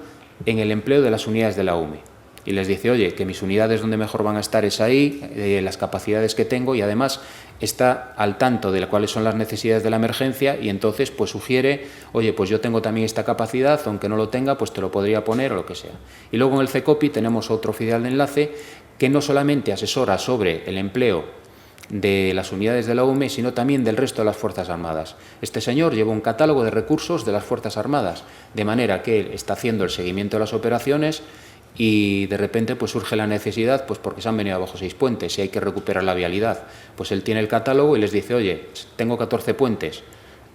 en el empleo de las unidades de la UME. Y les dice, oye, que mis unidades donde mejor van a estar es ahí, las capacidades que tengo y además está al tanto de cuáles son las necesidades de la emergencia y entonces pues sugiere, oye, pues yo tengo también esta capacidad, aunque no lo tenga, pues te lo podría poner o lo que sea. Y luego en el CECOPI tenemos otro oficial de enlace que no solamente asesora sobre el empleo de las unidades de la UME, sino también del resto de las Fuerzas Armadas. Este señor lleva un catálogo de recursos de las Fuerzas Armadas, de manera que él está haciendo el seguimiento de las operaciones y de repente pues surge la necesidad, pues porque se han venido abajo 6 puentes y hay que recuperar la vialidad. Pues él tiene el catálogo y les dice, oye, tengo 14 puentes,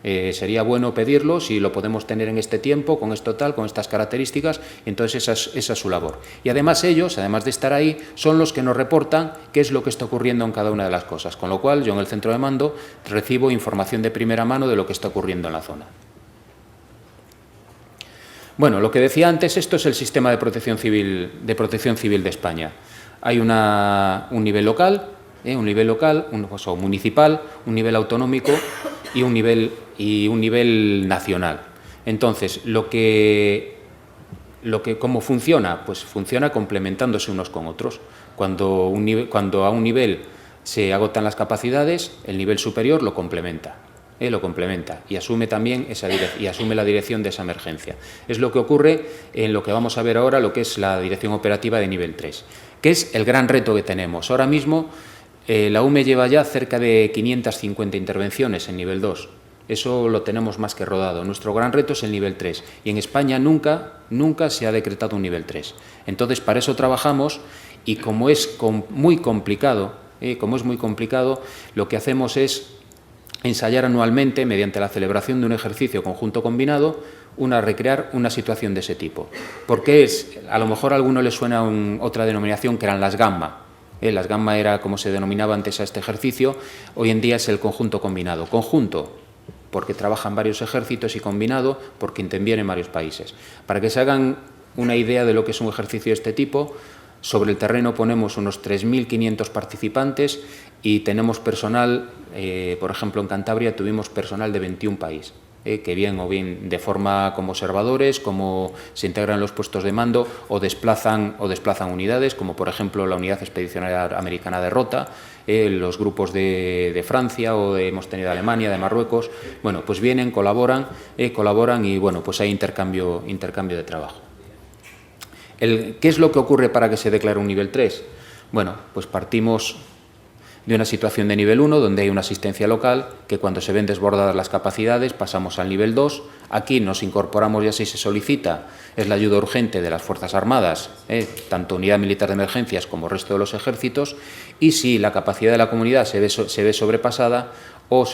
sería bueno pedirlo, si lo podemos tener en este tiempo, con esto tal, con estas características, y entonces esa es su labor. Y además ellos, además de estar ahí, son los que nos reportan qué es lo que está ocurriendo en cada una de las cosas, con lo cual yo en el centro de mando recibo información de primera mano de lo que está ocurriendo en la zona. Bueno, lo que decía antes, esto es el sistema de protección civil de España. Hay un nivel local, o municipal, un nivel autonómico y un nivel nacional. Entonces, ¿cómo funciona? Pues funciona complementándose unos con otros. Cuando a un nivel se agotan las capacidades, el nivel superior lo complementa. Y asume también la dirección de esa emergencia. Es lo que ocurre en lo que vamos a ver ahora, lo que es la dirección operativa de nivel 3, que es el gran reto que tenemos. Ahora mismo la UME lleva ya cerca de 550 intervenciones en nivel 2. Eso lo tenemos más que rodado. Nuestro gran reto es el nivel 3 y en España nunca se ha decretado un nivel 3. Entonces, para eso trabajamos y como es muy complicado, lo que hacemos es ensayar anualmente, mediante la celebración de un ejercicio conjunto combinado, recrear una situación de ese tipo. Porque a lo mejor a alguno le suena otra denominación que eran las gamma. Las gamma era como se denominaba antes a este ejercicio, hoy en día es el conjunto combinado. Conjunto, porque trabajan varios ejércitos, y combinado, porque intervienen varios países. Para que se hagan una idea de lo que es un ejercicio de este tipo, sobre el terreno ponemos unos 3.500 participantes y tenemos personal, por ejemplo, en Cantabria tuvimos personal de 21 países, que bien de forma como observadores, como se integran en los puestos de mando o desplazan unidades, como por ejemplo la Unidad Expedicionaria Americana de Rota, los grupos de Francia o hemos tenido de Alemania, de Marruecos. Bueno, pues vienen, colaboran y bueno, pues hay intercambio de trabajo. ¿Qué es lo que ocurre para que se declare un nivel 3? Bueno, pues partimos de una situación de nivel 1, donde hay una asistencia local, que cuando se ven desbordadas las capacidades pasamos al nivel 2. Aquí nos incorporamos y así se solicita, es la ayuda urgente de las Fuerzas Armadas, tanto Unidad Militar de Emergencias como el resto de los ejércitos, y si la capacidad de la comunidad se ve sobrepasada o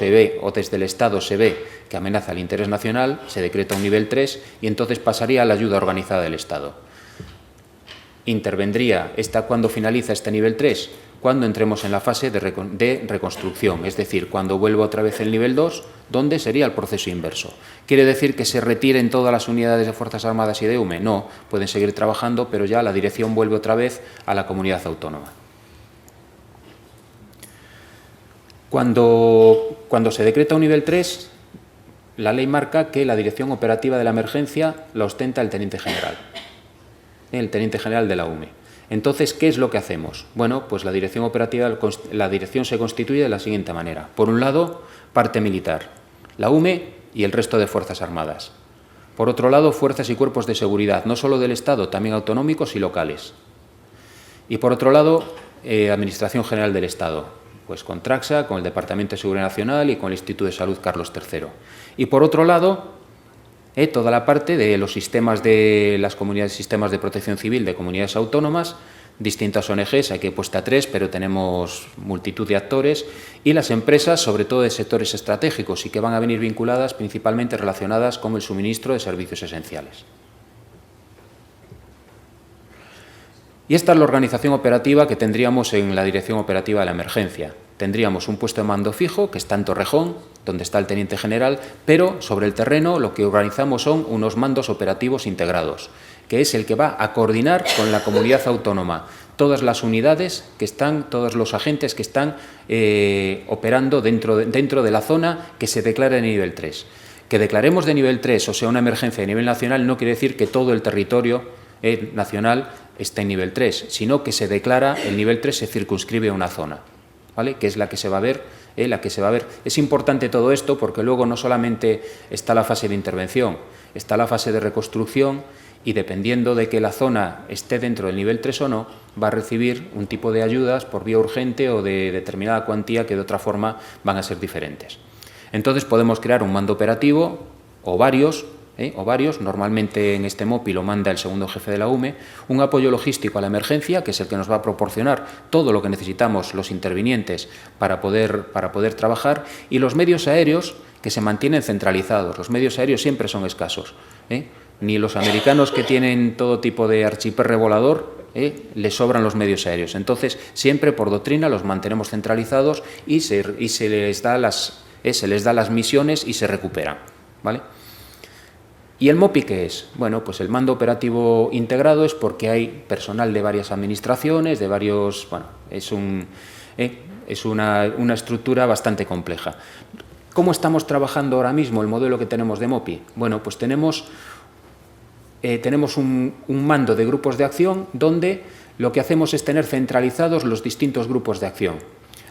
desde el Estado se ve que amenaza el interés nacional, se decreta un nivel 3 y entonces pasaría a la ayuda organizada del Estado. Intervendría cuando finaliza este nivel 3, cuando entremos en la fase de reconstrucción, es decir, cuando vuelva otra vez el nivel 2, donde sería el proceso inverso. ¿Quiere decir que se retiren todas las unidades de Fuerzas Armadas y de UME? No, pueden seguir trabajando, pero ya la dirección vuelve otra vez a la comunidad autónoma. Cuando se decreta un nivel 3, la ley marca que la dirección operativa de la emergencia la ostenta el Teniente General. El Teniente General de la UME. Entonces, ¿qué es lo que hacemos? Bueno, pues la dirección operativa, la dirección se constituye de la siguiente manera. Por un lado, parte militar, la UME y el resto de Fuerzas Armadas. Por otro lado, fuerzas y cuerpos de seguridad, no solo del Estado, también autonómicos y locales. Y por otro lado, Administración General del Estado, pues con Traxa, con el Departamento de Seguridad Nacional y con el Instituto de Salud Carlos III. Y por otro lado, toda la parte de los sistemas de las comunidades, sistemas de protección civil de comunidades autónomas, distintas ONGs, aquí he puesto a 3, pero tenemos multitud de actores, y las empresas, sobre todo de sectores estratégicos, y que van a venir vinculadas principalmente relacionadas con el suministro de servicios esenciales. Y esta es la organización operativa que tendríamos en la Dirección Operativa de la Emergencia. Tendríamos un puesto de mando fijo, que está en Torrejón, donde está el Teniente General, pero sobre el terreno lo que organizamos son unos mandos operativos integrados, que es el que va a coordinar con la comunidad autónoma todas las unidades que están, todos los agentes que están operando dentro de la zona que se declara de nivel 3. Que declaremos de nivel 3, o sea, una emergencia de nivel nacional, no quiere decir que todo el territorio nacional está en nivel 3, sino que se declara el nivel 3, se circunscribe a una zona, ¿vale? Que es la que se va a ver, Es importante todo esto porque luego no solamente está la fase de intervención, está la fase de reconstrucción y dependiendo de que la zona esté dentro del nivel 3 o no, va a recibir un tipo de ayudas por vía urgente o de determinada cuantía que de otra forma van a ser diferentes. Entonces podemos crear un mando operativo o varios, normalmente en este MOPI lo manda el segundo jefe de la UME, un apoyo logístico a la emergencia, que es el que nos va a proporcionar todo lo que necesitamos los intervinientes para poder trabajar, y los medios aéreos que se mantienen centralizados. Los medios aéreos siempre son escasos, Ni los americanos, que tienen todo tipo de archiperre volador, les sobran los medios aéreos. Entonces, siempre por doctrina los mantenemos centralizados y se les da las misiones y se recuperan, ¿vale? ¿Y el MOPI qué es? Bueno, pues el mando operativo integrado es porque hay personal de varias administraciones, es una estructura bastante compleja. ¿Cómo estamos trabajando ahora mismo el modelo que tenemos de MOPI? Bueno, pues tenemos un mando de grupos de acción donde lo que hacemos es tener centralizados los distintos grupos de acción.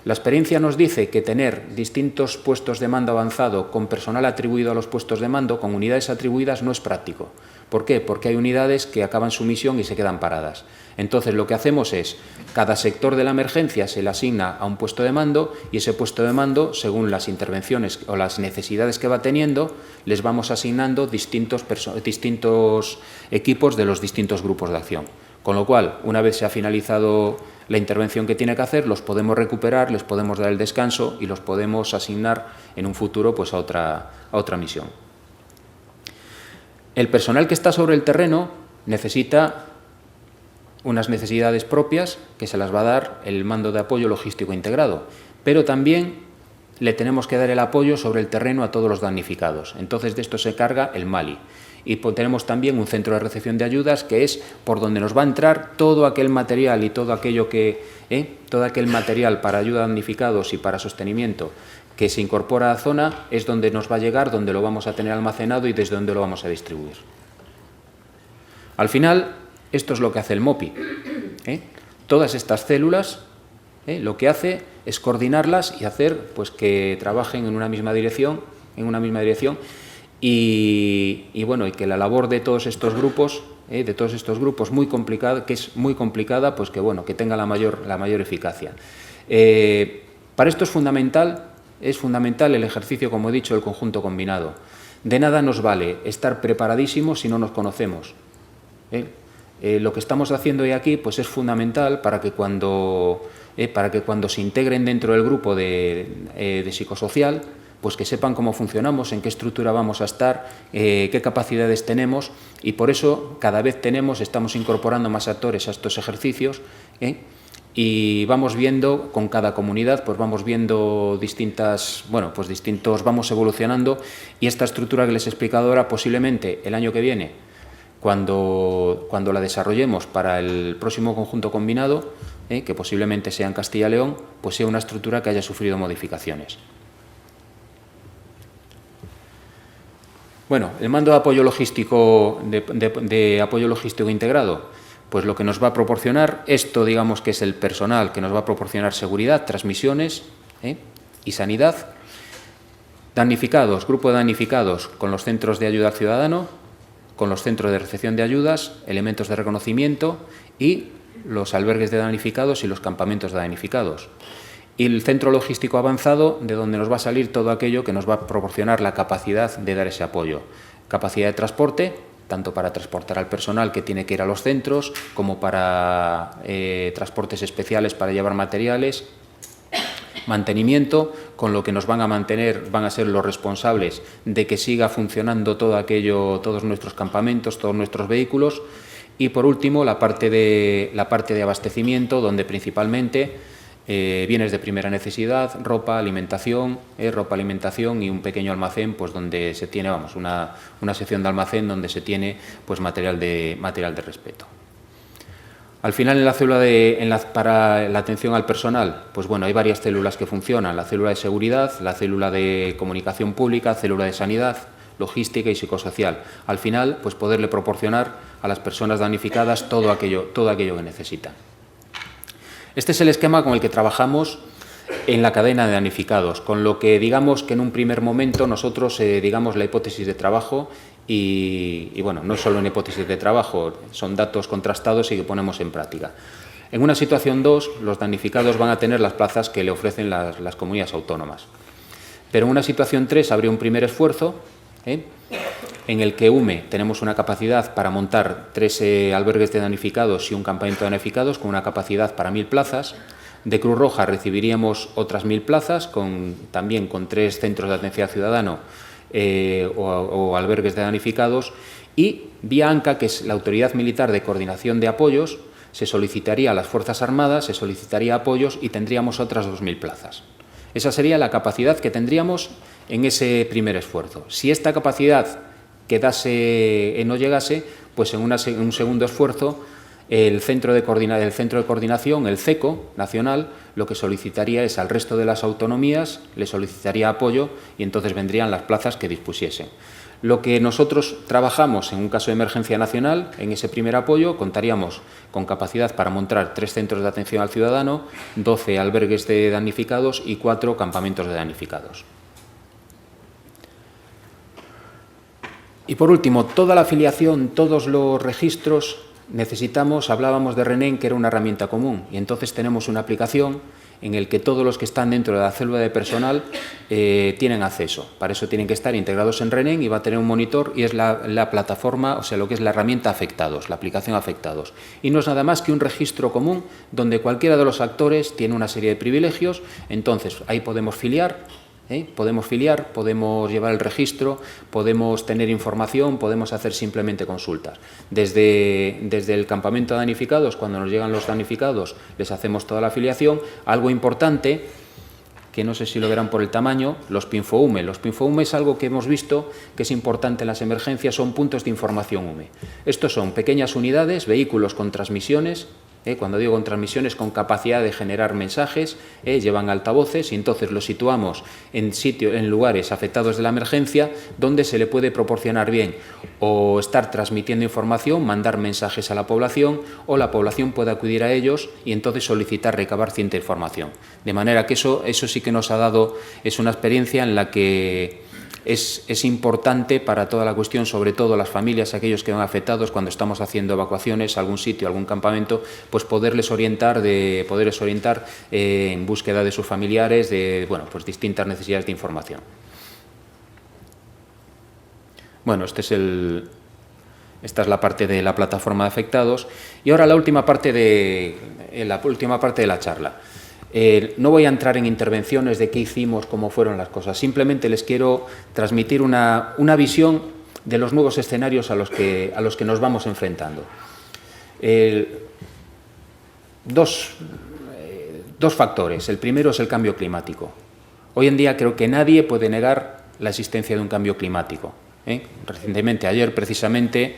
La experiencia nos dice que tener distintos puestos de mando avanzado con personal atribuido a los puestos de mando, con unidades atribuidas, no es práctico. ¿Por qué? Porque hay unidades que acaban su misión y se quedan paradas. Entonces, lo que hacemos es, cada sector de la emergencia se le asigna a un puesto de mando y ese puesto de mando, según las intervenciones o las necesidades que va teniendo, les vamos asignando distintos equipos de los distintos grupos de acción. Con lo cual, una vez se ha finalizado la intervención que tiene que hacer, los podemos recuperar, les podemos dar el descanso y los podemos asignar en un futuro pues, a otra misión. El personal que está sobre el terreno necesita unas necesidades propias que se las va a dar el mando de apoyo logístico integrado, pero también le tenemos que dar el apoyo sobre el terreno a todos los damnificados. Entonces, de esto se carga el Mali. Y tenemos también un centro de recepción de ayudas que es por donde nos va a entrar todo aquel material y todo aquel material para ayuda a damnificados y para sostenimiento que se incorpora a la zona, es donde nos va a llegar, donde lo vamos a tener almacenado y desde donde lo vamos a distribuir. Al final, esto es lo que hace el MOPI. Todas estas células lo que hace es coordinarlas y hacer pues, que trabajen en una misma dirección, y bueno, y que la labor de todos estos grupos, muy complicada, que es muy complicada, pues que bueno, que tenga la mayor eficacia. Para esto es fundamental el ejercicio, como he dicho, del conjunto combinado. De nada nos vale estar preparadísimos si no nos conocemos. Lo que estamos haciendo hoy aquí, pues es fundamental para que cuando se integren dentro del grupo de psicosocial, pues que sepan cómo funcionamos, en qué estructura vamos a estar, qué capacidades tenemos, y por eso cada vez estamos incorporando más actores a estos ejercicios, y vamos viendo con cada comunidad, pues vamos viendo vamos evolucionando, y esta estructura que les he explicado ahora, posiblemente el año que viene, cuando la desarrollemos para el próximo conjunto combinado, que posiblemente sea en Castilla y León, pues sea una estructura que haya sufrido modificaciones. Bueno, el mando de apoyo logístico, de apoyo logístico integrado, pues lo que nos va a proporcionar, esto digamos que es el personal que nos va a proporcionar seguridad, transmisiones y sanidad. Damnificados, grupo de damnificados con los centros de ayuda al ciudadano, con los centros de recepción de ayudas, elementos de reconocimiento y los albergues de damnificados y los campamentos de damnificados. Y el centro logístico avanzado, de donde nos va a salir todo aquello que nos va a proporcionar la capacidad de dar ese apoyo. Capacidad de transporte, tanto para transportar al personal que tiene que ir a los centros, como para transportes especiales para llevar materiales. Mantenimiento, con lo que nos van a mantener, van a ser los responsables de que siga funcionando todo aquello, todos nuestros campamentos, todos nuestros vehículos. Y por último, la parte de abastecimiento, donde principalmente bienes de primera necesidad, ropa, alimentación y un pequeño almacén, pues donde se tiene, una sección de almacén donde se tiene pues material de respeto. Al final, en la célula para la atención al personal, pues bueno, hay varias células que funcionan: la célula de seguridad, la célula de comunicación pública, célula de sanidad, logística y psicosocial. Al final, pues poderle proporcionar a las personas damnificadas todo aquello que necesitan. Este es el esquema con el que trabajamos en la cadena de damnificados, con lo que digamos que en un primer momento nosotros digamos la hipótesis de trabajo y bueno, no es solo una hipótesis de trabajo, son datos contrastados y que ponemos en práctica. En una situación 2, los damnificados van a tener las plazas que le ofrecen las comunidades autónomas. Pero en una situación 3 habría un primer esfuerzo, en el que UME tenemos una capacidad para montar 3 albergues de damnificados y un campamento de damnificados con una capacidad para 1000 plazas. De Cruz Roja recibiríamos otras 1000 plazas, también con 3 centros de atención al ciudadano o albergues de damnificados. Y vía ANCA, que es la Autoridad Militar de Coordinación de Apoyos, se solicitaría a las Fuerzas Armadas, se solicitaría apoyos y tendríamos otras 2000 plazas. Esa sería la capacidad que tendríamos en ese primer esfuerzo. Si esta capacidad no llegase, pues en un segundo esfuerzo El centro de coordinación, el CECO nacional, lo que solicitaría es al resto de las autonomías, le solicitaría apoyo y entonces vendrían las plazas que dispusiesen. Lo que nosotros trabajamos en un caso de emergencia nacional, en ese primer apoyo, contaríamos con capacidad para montar 3 centros de atención al ciudadano, 12 albergues de damnificados y 4 campamentos de damnificados. Y por último, toda la afiliación, todos los registros, hablábamos de RENEN, que era una herramienta común, y entonces tenemos una aplicación en el que todos los que están dentro de la célula de personal tienen acceso. Para eso tienen que estar integrados en RENEN y va a tener un monitor y es la plataforma, o sea, lo que es la herramienta Afectados, la aplicación Afectados. Y no es nada más que un registro común donde cualquiera de los actores tiene una serie de privilegios, entonces ahí podemos filiar, podemos llevar el registro, podemos tener información, podemos hacer simplemente consultas. Desde el campamento de damnificados, cuando nos llegan los damnificados, les hacemos toda la afiliación. Algo importante, que no sé si lo verán por el tamaño, los PinfoUme. Los PinfoUme es algo que hemos visto que es importante en las emergencias, son puntos de información UME. Estos son pequeñas unidades, vehículos con transmisiones. Cuando digo con transmisiones, con capacidad de generar mensajes, llevan altavoces y entonces los situamos en lugares afectados de la emergencia donde se le puede proporcionar bien o estar transmitiendo información, mandar mensajes a la población o la población puede acudir a ellos y entonces solicitar recabar cierta información. De manera que eso sí que nos ha dado, es una experiencia en la que es importante para toda la cuestión, sobre todo las familias, aquellos que van afectados cuando estamos haciendo evacuaciones a algún sitio, a algún campamento, pues poderles orientar en búsqueda de sus familiares, de pues distintas necesidades de información. Bueno, esta es la parte de la plataforma de afectados y ahora la última parte de la charla. No voy a entrar en intervenciones de qué hicimos, cómo fueron las cosas, simplemente les quiero transmitir una visión de los nuevos escenarios a los que nos vamos enfrentando. Dos factores. El primero es el cambio climático. Hoy en día creo que nadie puede negar la existencia de un cambio climático. Recientemente, ayer precisamente,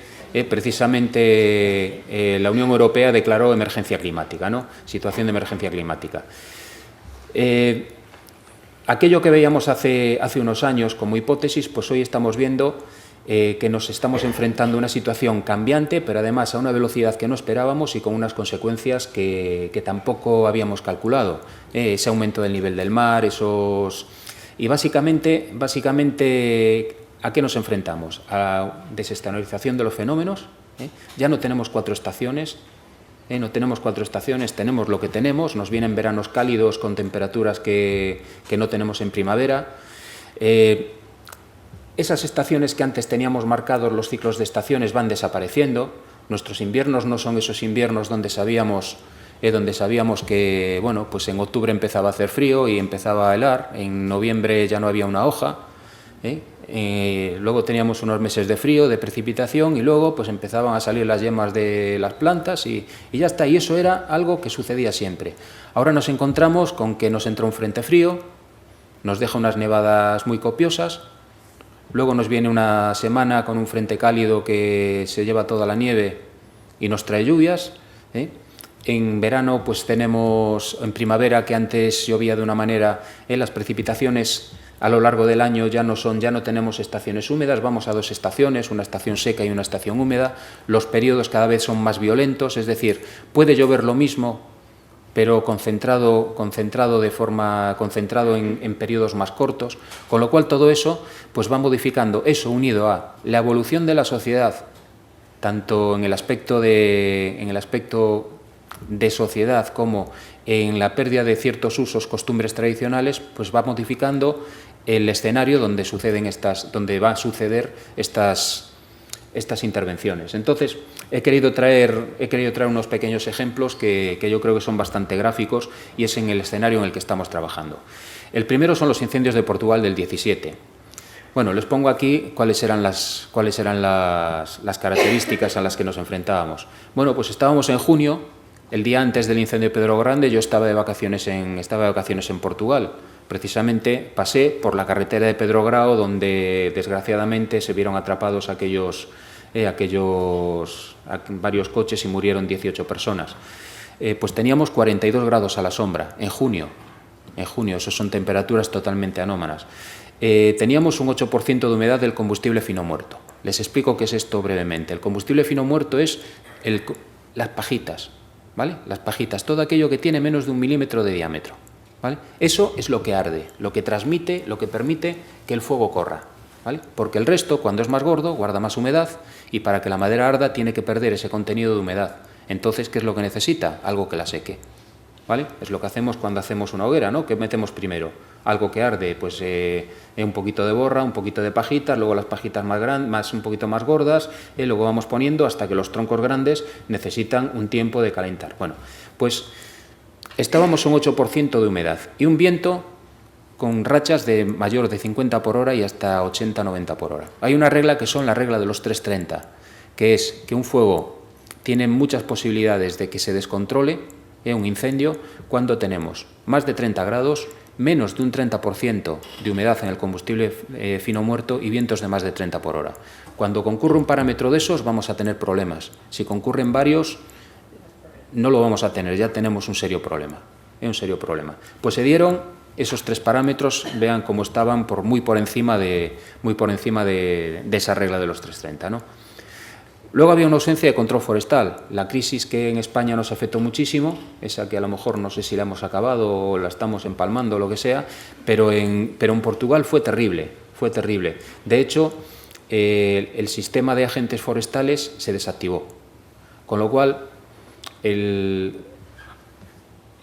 la Unión Europea declaró emergencia climática, ¿no? Situación de emergencia climática. Aquello que veíamos hace unos años como hipótesis, pues hoy estamos viendo que nos estamos enfrentando a una situación cambiante, pero además a una velocidad que no esperábamos y con unas consecuencias que tampoco habíamos calculado. Ese aumento del nivel del mar, Y básicamente ¿a qué nos enfrentamos? A la desestacionalización de los fenómenos. Ya no tenemos 4 estaciones, tenemos lo que tenemos, nos vienen veranos cálidos con temperaturas que no tenemos en primavera. Esas estaciones que antes teníamos marcados, los ciclos de estaciones, van desapareciendo. Nuestros inviernos no son esos inviernos donde sabíamos que pues en octubre empezaba a hacer frío y empezaba a helar, en noviembre ya no había una hoja. Luego teníamos unos meses de frío, de precipitación y luego pues empezaban a salir las yemas de las plantas y ya está, y eso era algo que sucedía siempre. Ahora nos encontramos con que nos entró un frente frío, nos deja unas nevadas muy copiosas, luego nos viene una semana con un frente cálido que se lleva toda la nieve y nos trae lluvias. En verano pues tenemos, en primavera, que antes llovía de una manera, las precipitaciones a lo largo del año ya no tenemos estaciones húmedas, vamos a 2 estaciones, una estación seca y una estación húmeda. Los periodos cada vez son más violentos, es decir, puede llover lo mismo, pero concentrado en periodos más cortos, con lo cual todo eso pues va modificando. Eso unido a la evolución de la sociedad, tanto en el aspecto de sociedad como en la pérdida de ciertos usos, costumbres tradicionales, pues va modificando el escenario donde va a suceder estas intervenciones. Entonces, he querido traer unos pequeños ejemplos que yo creo que son bastante gráficos y es en el escenario en el que estamos trabajando. El primero son los incendios de Portugal del 17. Bueno, les pongo aquí cuáles eran las características a las que nos enfrentábamos. Bueno, pues estábamos en junio, el día antes del incendio de Pedro Grande. Yo estaba de vacaciones en Portugal. Precisamente pasé por la carretera de Pedro Grau, donde desgraciadamente se vieron atrapados aquellos varios coches y murieron 18 personas. Pues teníamos 42 grados a la sombra en junio. Eso son temperaturas totalmente anómalas. Teníamos un 8% de humedad del combustible fino muerto. Les explico qué es esto brevemente. El combustible fino muerto es las pajitas, ¿vale? Las pajitas, todo aquello que tiene menos de 1 milímetro de diámetro, ¿vale? Eso es lo que arde, lo que transmite, lo que permite que el fuego corra, ¿vale? Porque el resto, cuando es más gordo, guarda más humedad y para que la madera arda tiene que perder ese contenido de humedad. Entonces, ¿qué es lo que necesita? Algo que la seque, ¿vale? Es lo que hacemos cuando hacemos una hoguera, ¿no? ¿Qué metemos primero? Algo que arde, pues un poquito de borra, un poquito de pajitas, luego las pajitas un poquito más gordas, luego vamos poniendo hasta que los troncos grandes necesitan un tiempo de calentar. Bueno, pues estábamos un 8% de humedad y un viento con rachas de mayor de 50 por hora y hasta 80-90 por hora. Hay una regla que son la regla de los 330, que es que un fuego tiene muchas posibilidades de que se descontrole, un incendio, cuando tenemos más de 30 grados, menos de un 30% de humedad en el combustible fino muerto y vientos de más de 30 por hora. Cuando concurre un parámetro de esos vamos a tener problemas. Si concurren varios, no lo vamos a tener, ya tenemos un serio problema. Pues se dieron esos 3 parámetros, vean cómo estaban muy por encima de esa regla de los 330, ¿no? Luego había una ausencia de control forestal. La crisis que en España nos afectó muchísimo, esa que a lo mejor no sé si la hemos acabado o la estamos empalmando o lo que sea, pero en Portugal fue terrible. De hecho, el sistema de agentes forestales se desactivó, con lo cual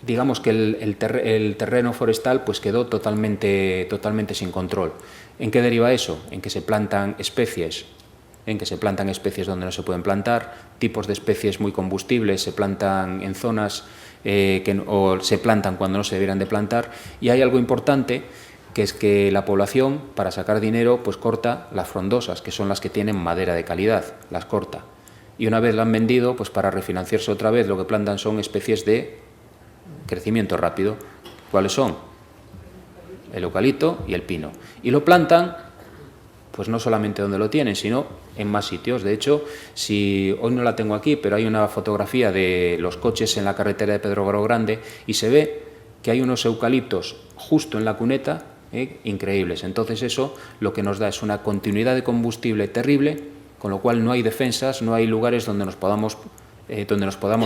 digamos que el terreno forestal pues quedó totalmente sin control. ¿En qué deriva eso? En que se plantan especies donde no se pueden plantar, tipos de especies muy combustibles se plantan en zonas o se plantan cuando no se deberían de plantar, y hay algo importante, que es que la población, para sacar dinero, pues corta las frondosas, que son las que tienen madera de calidad, las corta. Y una vez la han vendido, pues para refinanciarse otra vez, lo que plantan son especies de crecimiento rápido. ¿Cuáles son? El eucalipto y el pino. Y lo plantan pues no solamente donde lo tienen, sino en más sitios. De hecho, hoy no la tengo aquí, pero hay una fotografía de los coches en la carretera de Pedrógaro Grande y se ve que hay unos eucaliptos justo en la cuneta, increíbles. Entonces eso lo que nos da es una continuidad de combustible terrible, con lo cual no hay defensas, no hay lugares donde nos podamos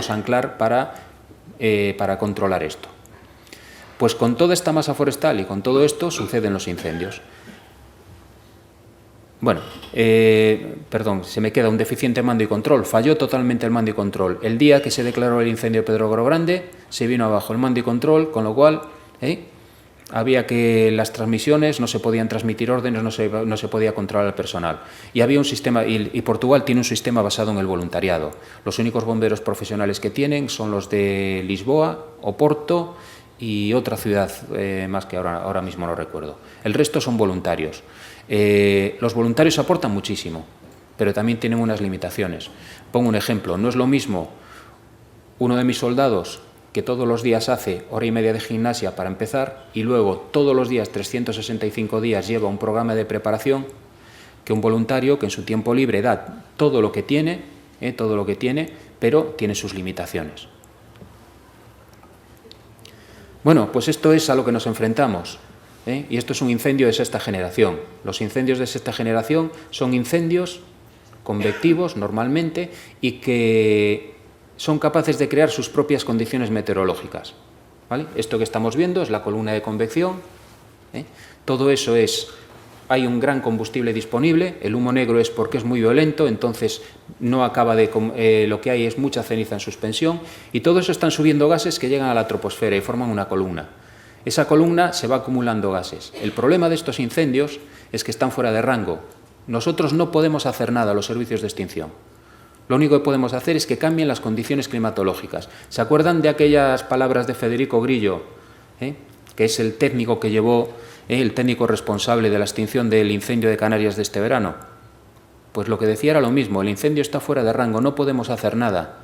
anclar para controlar esto. Pues con toda esta masa forestal y con todo esto suceden los incendios. Bueno, se me queda un deficiente mando y control. Falló totalmente el mando y control. El día que se declaró el incendio de Pedrógaro Grande, se vino abajo el mando y control, con lo cual había que las transmisiones, no se podían transmitir órdenes, no se podía controlar al personal. Y había un sistema, y Portugal tiene un sistema basado en el voluntariado. Los únicos bomberos profesionales que tienen son los de Lisboa, Oporto y otra ciudad más que ahora mismo no recuerdo. El resto son voluntarios. Los voluntarios aportan muchísimo, pero también tienen unas limitaciones. Pongo un ejemplo, no es lo mismo uno de mis soldados que todos los días hace 1 hora y media de gimnasia para empezar y luego todos los días, 365 días, lleva un programa de preparación, que un voluntario que en su tiempo libre da todo lo que tiene, pero tiene sus limitaciones. Bueno, pues esto es a lo que nos enfrentamos. Y esto es un incendio de sexta generación. Los incendios de sexta generación son incendios convectivos normalmente y que son capaces de crear sus propias condiciones meteorológicas, ¿vale? Esto que estamos viendo es la columna de convección. Todo eso hay un gran combustible disponible. El humo negro es porque es muy violento, entonces no acaba lo que hay es mucha ceniza en suspensión, y todo eso están subiendo gases que llegan a la troposfera y forman una columna. Esa columna se va acumulando gases. El problema de estos incendios es que están fuera de rango. Nosotros no podemos hacer nada, los servicios de extinción. Lo único que podemos hacer es que cambien las condiciones climatológicas. ¿Se acuerdan de aquellas palabras de Federico Grillo, que es el técnico que llevó, el técnico responsable de la extinción del incendio de Canarias de este verano? Pues lo que decía era lo mismo, el incendio está fuera de rango, no podemos hacer nada.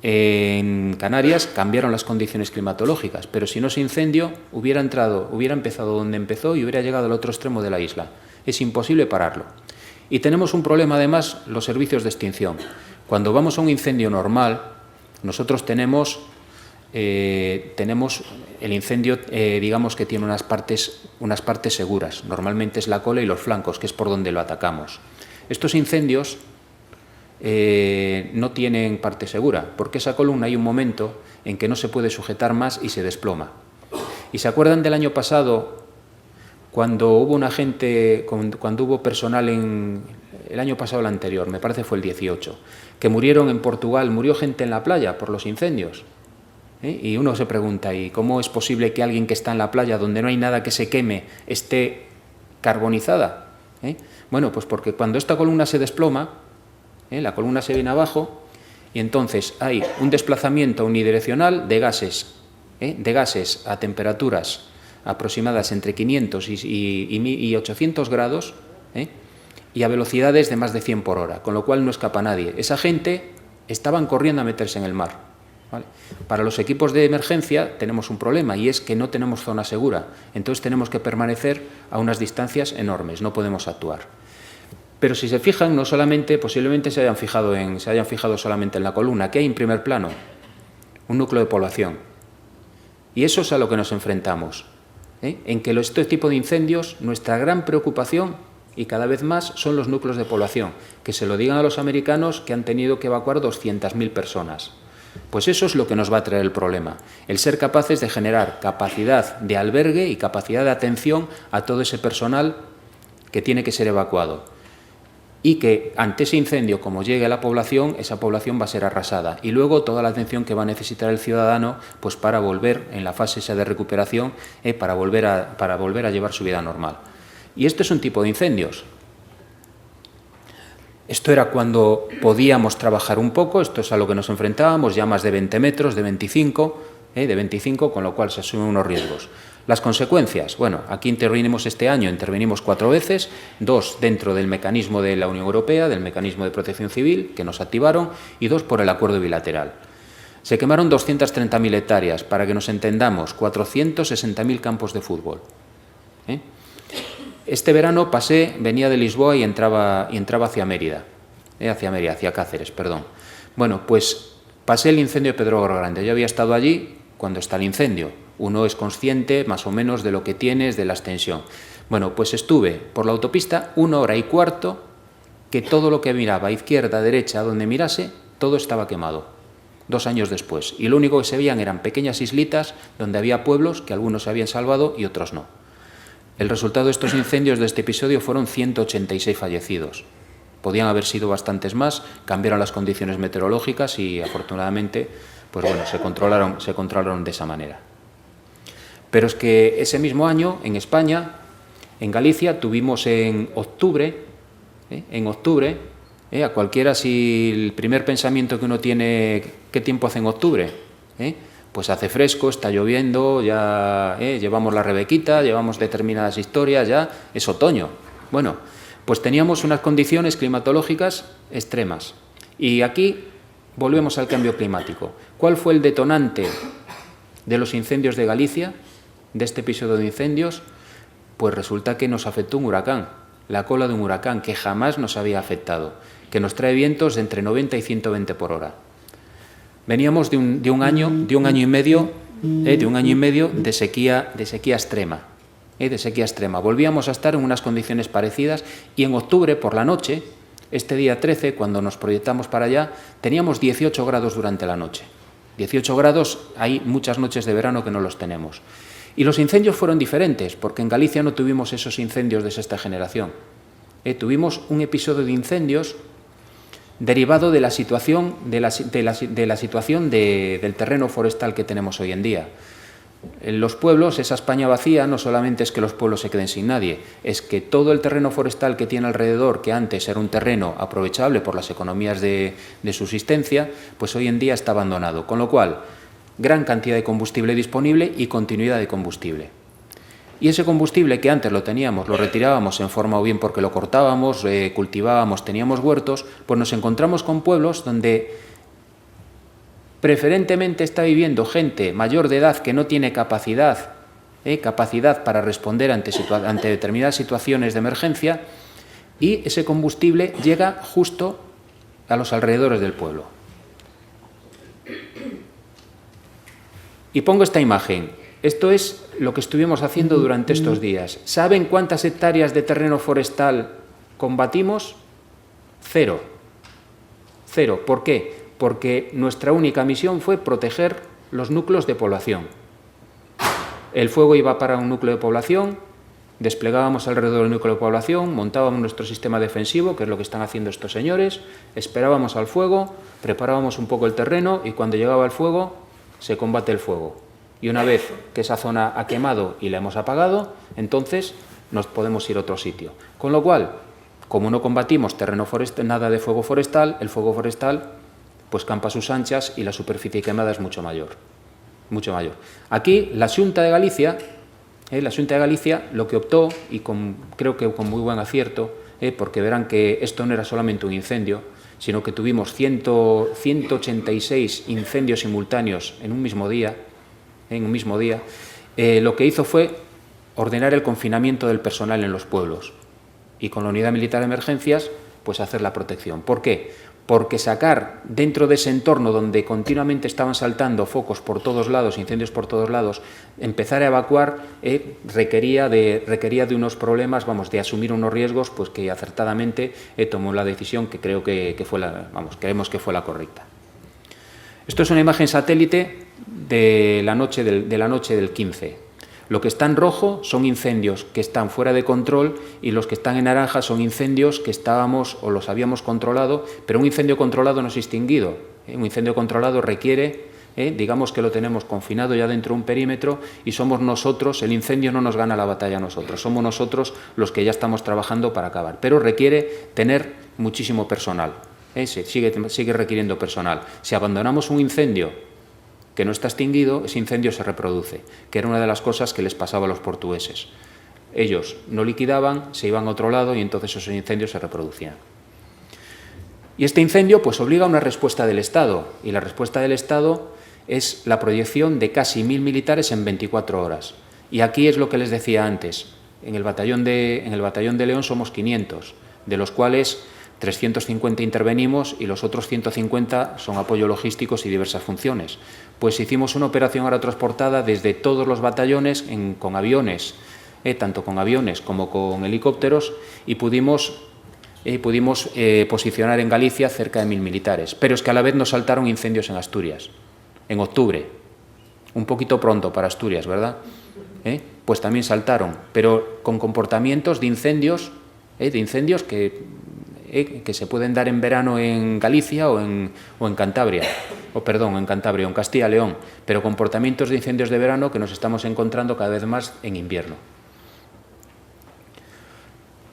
En Canarias cambiaron las condiciones climatológicas, pero si no ese incendio hubiera empezado donde empezó y hubiera llegado al otro extremo de la isla. Es imposible pararlo. Y tenemos un problema, además, los servicios de extinción. Cuando vamos a un incendio normal, nosotros tenemos el incendio, digamos que tiene unas partes seguras. Normalmente es la cola y los flancos, que es por donde lo atacamos. Estos incendios no tienen parte segura, porque esa columna hay un momento en que no se puede sujetar más y se desploma. ¿Y se acuerdan del año pasado, cuando hubo personal el año pasado, el anterior, me parece fue el 18, que murieron en Portugal, murió gente en la playa por los incendios? Y uno se pregunta, ¿y cómo es posible que alguien que está en la playa, donde no hay nada que se queme, esté carbonizada? Bueno, pues porque cuando esta columna se desploma, la columna se viene abajo y entonces hay un desplazamiento unidireccional de gases a temperaturas aproximadas entre 500 y 800 grados y a velocidades de más de 100 por hora, con lo cual no escapa nadie. Esa gente estaban corriendo a meterse en el mar. ¿Vale? Para los equipos de emergencia tenemos un problema y es que no tenemos zona segura, entonces tenemos que permanecer a unas distancias enormes, no podemos actuar. Pero si se fijan, no solamente, posiblemente se hayan fijado solamente en la columna, que hay en primer plano un núcleo de población. Y eso es a lo que nos enfrentamos, en que este tipo de incendios, nuestra gran preocupación, y cada vez más, son los núcleos de población, que se lo digan a los americanos que han tenido que evacuar 200.000 personas. Pues eso es lo que nos va a traer el problema, el ser capaces de generar capacidad de albergue y capacidad de atención a todo ese personal que tiene que ser evacuado. Y que ante ese incendio, como llegue a la población, esa población va a ser arrasada. Y luego toda la atención que va a necesitar el ciudadano pues para volver, en la fase esa de recuperación, para volver a llevar su vida normal. Y esto es un tipo de incendios. Esto era cuando podíamos trabajar un poco, esto es a lo que nos enfrentábamos, llamas de 20 metros, de 25, con lo cual se asumen unos riesgos. Las consecuencias, bueno, aquí intervenimos este año, intervenimos 4 veces, 2 dentro del mecanismo de la Unión Europea, del mecanismo de protección civil, que nos activaron, y 2 por el acuerdo bilateral. Se quemaron 230.000 hectáreas, para que nos entendamos, 460.000 campos de fútbol. Este verano venía de Lisboa y entraba hacia Mérida, hacia Cáceres, perdón. Bueno, pues pasé el incendio de Pedro Grande. Yo había estado allí cuando está el incendio. Uno es consciente más o menos de lo que tienes, de la extensión. Bueno, pues estuve por la autopista 1 hora y cuarto, que todo lo que miraba, izquierda, derecha, donde mirase, todo estaba quemado. 2 años después. Y lo único que se veían eran pequeñas islitas donde había pueblos que algunos se habían salvado y otros no. El resultado de estos incendios de este episodio fueron 186 fallecidos. Podían haber sido bastantes más, cambiaron las condiciones meteorológicas y afortunadamente pues bueno, se controlaron de esa manera. Pero es que ese mismo año en España, en Galicia, tuvimos en octubre, a cualquiera, si el primer pensamiento que uno tiene, ¿qué tiempo hace en octubre? Pues hace fresco, está lloviendo, ya llevamos la rebequita, llevamos determinadas historias, ya es otoño. Bueno, pues teníamos unas condiciones climatológicas extremas. Y aquí volvemos al cambio climático. ¿Cuál fue el detonante de los incendios de Galicia, de este episodio de incendios? Pues resulta que nos afectó un huracán, la cola de un huracán que jamás nos había afectado, que nos trae vientos de entre 90 y 120 por hora. Veníamos de un año y medio de sequía extrema. De sequía extrema. Volvíamos a estar en unas condiciones parecidas y en octubre, por la noche, este día 13, cuando nos proyectamos para allá, teníamos 18 grados durante la noche. 18 grados, hay muchas noches de verano que no los tenemos. Y los incendios fueron diferentes, porque en Galicia no tuvimos esos incendios de sexta generación. Tuvimos un episodio de incendios derivado de la situación del terreno forestal que tenemos hoy en día. En los pueblos, esa España vacía, no solamente es que los pueblos se queden sin nadie, es que todo el terreno forestal que tiene alrededor, que antes era un terreno aprovechable por las economías de subsistencia, pues hoy en día está abandonado. Con lo cual, gran cantidad de combustible disponible y continuidad de combustible. Y ese combustible que antes lo teníamos, lo retirábamos en forma o bien porque lo cortábamos, cultivábamos, teníamos huertos, pues nos encontramos con pueblos donde preferentemente está viviendo gente mayor de edad que no tiene capacidad para responder ante determinadas situaciones de emergencia, y ese combustible llega justo a los alrededores del pueblo. Y pongo esta imagen. Esto es lo que estuvimos haciendo durante estos días. ¿Saben cuántas hectáreas de terreno forestal combatimos? 0. 0. ¿Por qué? Porque nuestra única misión fue proteger los núcleos de población. El fuego iba para un núcleo de población, desplegábamos alrededor del núcleo de población, montábamos nuestro sistema defensivo, que es lo que están haciendo estos señores, esperábamos al fuego, preparábamos un poco el terreno y cuando llegaba el fuego, se combate el fuego. Y una vez que esa zona ha quemado y la hemos apagado, entonces nos podemos ir a otro sitio. Con lo cual, como no combatimos terreno forestal, nada de fuego forestal, el fuego forestal pues campa a sus anchas y la superficie quemada es mucho mayor. Mucho mayor. Aquí la Xunta de Galicia lo que optó, y creo que con muy buen acierto, porque verán que esto no era solamente un incendio, sino que tuvimos 186 incendios simultáneos en un mismo día, lo que hizo fue ordenar el confinamiento del personal en los pueblos y con la Unidad Militar de Emergencias pues hacer la protección. ¿Por qué? Porque sacar dentro de ese entorno donde continuamente estaban saltando focos por todos lados, incendios por todos lados, empezar a evacuar requería de unos problemas, de asumir unos riesgos, pues que acertadamente tomó la decisión que creo creemos que fue la correcta. Esto es una imagen satélite de la noche del 15. Lo que está en rojo son incendios que están fuera de control y los que están en naranja son incendios que estábamos o los habíamos controlado, pero un incendio controlado no es extinguido. Un incendio controlado requiere, digamos que lo tenemos confinado ya dentro de un perímetro y somos nosotros, el incendio no nos gana la batalla a nosotros, somos nosotros los que ya estamos trabajando para acabar, pero requiere tener muchísimo personal, sigue requiriendo personal. Si abandonamos un incendio que no está extinguido, ese incendio se reproduce, que era una de las cosas que les pasaba a los portugueses. Ellos no liquidaban, se iban a otro lado y entonces esos incendios se reproducían. Y este incendio pues obliga a una respuesta del Estado, y la respuesta del Estado es la proyección de casi 1000 militares en 24 horas. Y aquí es lo que les decía antes, en el batallón de León somos 500, de los cuales 350 intervenimos y los otros 150 son apoyo logísticos y diversas funciones. Pues hicimos una operación aerotransportada desde todos los batallones con aviones, tanto con aviones como con helicópteros, y pudimos posicionar en Galicia cerca de 1000 militares. Pero es que a la vez nos saltaron incendios en Asturias, en octubre. Un poquito pronto para Asturias, ¿verdad? Pues también saltaron, pero con comportamientos de incendios que se pueden dar en verano en Galicia o en Cantabria, en Castilla y León, pero comportamientos de incendios de verano que nos estamos encontrando cada vez más en invierno.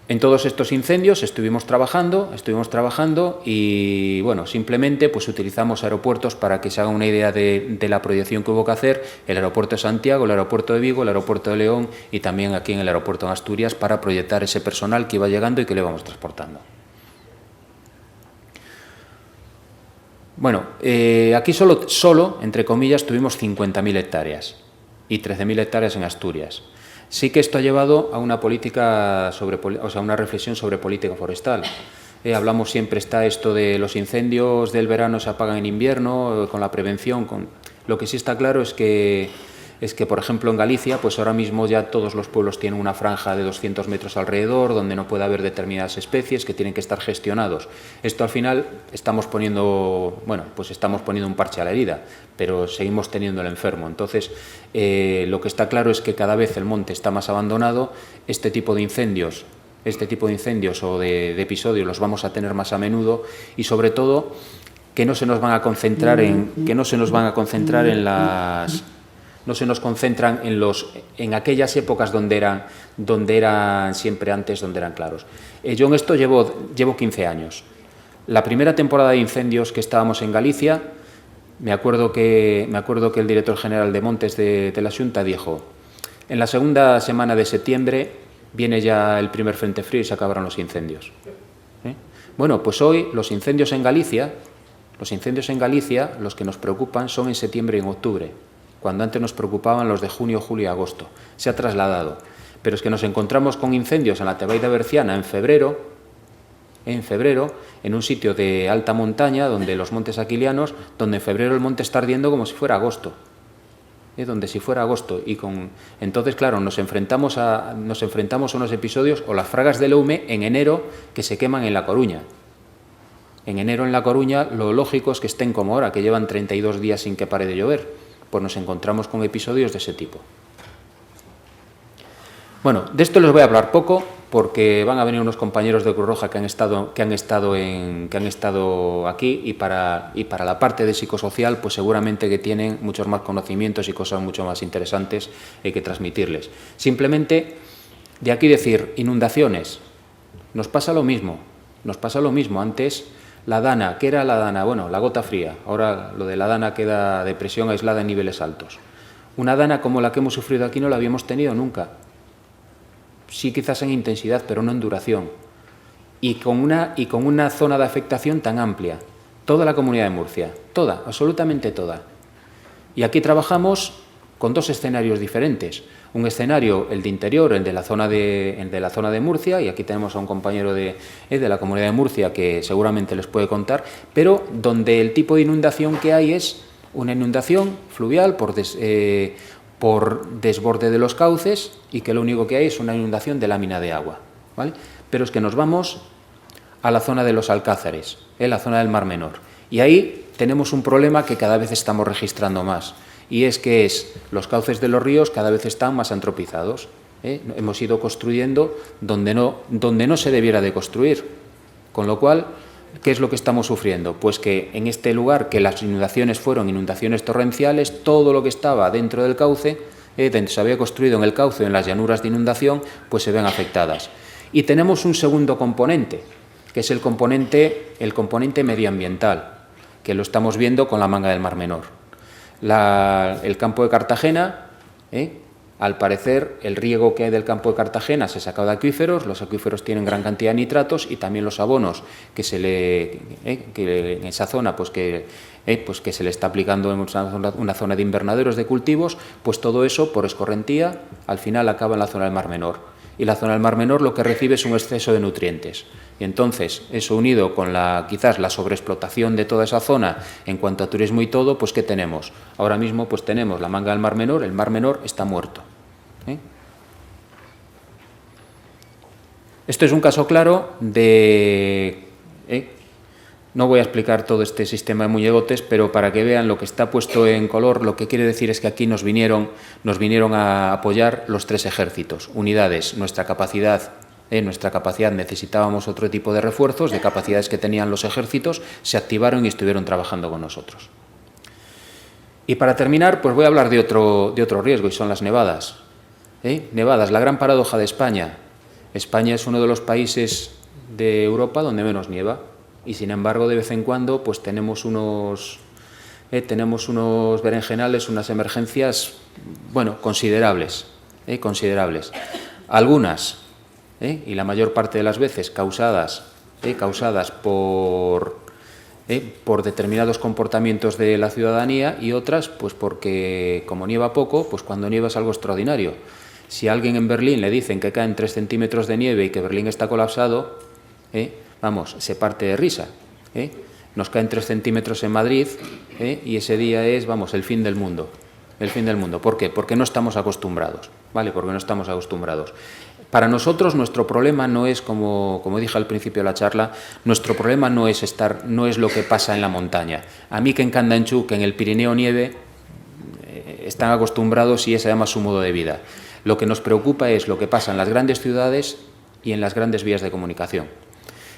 En todos estos incendios estuvimos trabajando y, bueno, simplemente pues utilizamos aeropuertos para que se haga una idea de la proyección que hubo que hacer, el aeropuerto de Santiago, el aeropuerto de Vigo, el aeropuerto de León y también aquí en el aeropuerto de Asturias para proyectar ese personal que iba llegando y que le íbamos transportando. Bueno, aquí solo, entre comillas, tuvimos 50.000 hectáreas y 13.000 hectáreas en Asturias. Sí que esto ha llevado a una una reflexión sobre política forestal. Hablamos siempre, está esto de los incendios del verano se apagan en invierno, con la prevención. Lo que sí está claro es que, por ejemplo, en Galicia, pues ahora mismo ya todos los pueblos tienen una franja de 200 metros alrededor, donde no puede haber determinadas especies que tienen que estar gestionados. Esto al final estamos poniendo un parche a la herida, pero seguimos teniendo el enfermo. Entonces, lo que está claro es que cada vez el monte está más abandonado, este tipo de incendios o de episodios los vamos a tener más a menudo y sobre todo que no se nos van a concentrar en aquellas épocas donde eran siempre antes, donde eran claros. Yo en esto llevo 15 años. La primera temporada de incendios que estábamos en Galicia, me acuerdo que el director general de Montes de la Xunta dijo: en la segunda semana de septiembre viene ya el primer frente frío y se acabarán los incendios. Bueno, pues hoy los incendios en Galicia, los que nos preocupan son en septiembre y en octubre, cuando antes nos preocupaban los de junio, julio y agosto. Se ha trasladado. Pero es que nos encontramos con incendios en la Tebaida Berciana en febrero, en febrero, en un sitio de alta montaña, donde los montes aquilianos, donde en febrero el monte está ardiendo como si fuera agosto. Donde si fuera agosto. Entonces, claro, nos enfrentamos a unos episodios, o las fragas del Eume en enero, que se queman en La Coruña. En enero en La Coruña lo lógico es que estén como ahora, que llevan 32 días sin que pare de llover. Pues nos encontramos con episodios de ese tipo. Bueno, de esto les voy a hablar poco, porque van a venir unos compañeros de Cruz Roja que han estado aquí, y para la parte de psicosocial, pues seguramente que tienen muchos más conocimientos y cosas mucho más interesantes que transmitirles. Simplemente, de aquí decir, inundaciones, nos pasa lo mismo. Antes, la Dana, ¿qué era la Dana? Bueno, la gota fría. Ahora lo de la Dana queda de presión aislada en niveles altos. Una Dana como la que hemos sufrido aquí no la habíamos tenido nunca. Sí, quizás en intensidad, pero no en duración. Y con una zona de afectación tan amplia. Toda la Comunidad de Murcia. Toda, absolutamente toda. Y aquí trabajamos con dos escenarios diferentes. Un escenario, el de interior, el de la zona de Murcia, y aquí tenemos a un compañero de la Comunidad de Murcia que seguramente les puede contar, pero donde el tipo de inundación que hay es una inundación fluvial por desborde de los cauces, y que lo único que hay es una inundación de lámina de agua, ¿vale? Pero es que nos vamos a la zona de los Alcázares, la zona del Mar Menor, y ahí tenemos un problema que cada vez estamos registrando más, y es que los cauces de los ríos cada vez están más antropizados. Hemos ido construyendo donde no se debiera de construir, con lo cual, ¿qué es lo que estamos sufriendo? Pues que en este lugar, que las inundaciones fueron inundaciones torrenciales, todo lo que estaba dentro del cauce, donde se había construido en el cauce o en las llanuras de inundación, pues se ven afectadas. Y tenemos un segundo componente, que es el componente medioambiental, que lo estamos viendo con la manga del Mar Menor. El campo de Cartagena, al parecer, el riego que hay del campo de Cartagena se saca de acuíferos, los acuíferos tienen gran cantidad de nitratos, y también los abonos que en esa zona pues que se le está aplicando en una zona de invernaderos de cultivos, pues todo eso por escorrentía al final acaba en la zona del Mar Menor. Y la zona del Mar Menor lo que recibe es un exceso de nutrientes. Y entonces, eso unido con quizás la sobreexplotación de toda esa zona en cuanto a turismo y todo, pues ¿qué tenemos? Ahora mismo pues tenemos la manga del Mar Menor, el Mar Menor está muerto. Esto es un caso claro de... No voy a explicar todo este sistema de muñegotes, pero para que vean lo que está puesto en color, lo que quiere decir es que aquí nos vinieron a apoyar los tres ejércitos, unidades, nuestra capacidad necesitábamos otro tipo de refuerzos, de capacidades que tenían los ejércitos, se activaron y estuvieron trabajando con nosotros. Y para terminar, pues voy a hablar de otro riesgo, y son las nevadas. Nevadas, la gran paradoja de España. España es uno de los países de Europa donde menos nieva, y sin embargo de vez en cuando pues tenemos unos berenjenales, unas emergencias, bueno, considerables. Algunas, y la mayor parte de las veces causadas por determinados comportamientos de la ciudadanía, y otras pues porque como nieva poco, pues cuando nieva es algo extraordinario. Si a alguien en Berlín le dicen que caen 3 centímetros de nieve y que Berlín está colapsado, vamos, se parte de risa. Nos caen 3 centímetros en Madrid, y ese día es, vamos, el fin del mundo. El fin del mundo. ¿Por qué? Porque no estamos acostumbrados, ¿vale? Porque no estamos acostumbrados. Para nosotros nuestro problema no es, como dije al principio de la charla, nuestro problema no es lo que pasa en la montaña. A mí que en Candanchú, que en el Pirineo nieve, están acostumbrados y ese además su modo de vida. Lo que nos preocupa es lo que pasa en las grandes ciudades y en las grandes vías de comunicación.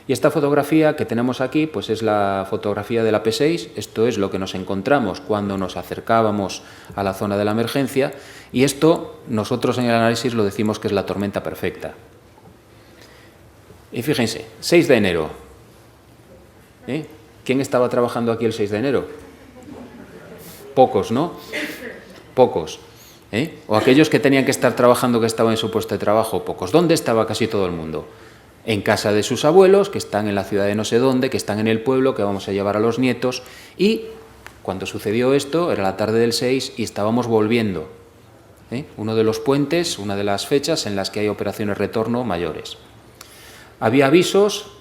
Y esta fotografía que tenemos aquí, pues es la fotografía de la P6, esto es lo que nos encontramos cuando nos acercábamos a la zona de la emergencia, y esto nosotros en el análisis lo decimos que es la tormenta perfecta. Y fíjense, 6 de enero. ¿Quién estaba trabajando aquí el 6 de enero? Pocos, ¿no? Pocos. O aquellos que tenían que estar trabajando, que estaban en su puesto de trabajo, pocos. ¿Dónde estaba casi todo el mundo? En casa de sus abuelos, que están en la ciudad de no sé dónde, que están en el pueblo, que vamos a llevar a los nietos. Y cuando sucedió esto, era la tarde del 6 y estábamos volviendo. Uno de los puentes, una de las fechas en las que hay operaciones retorno mayores. Había avisos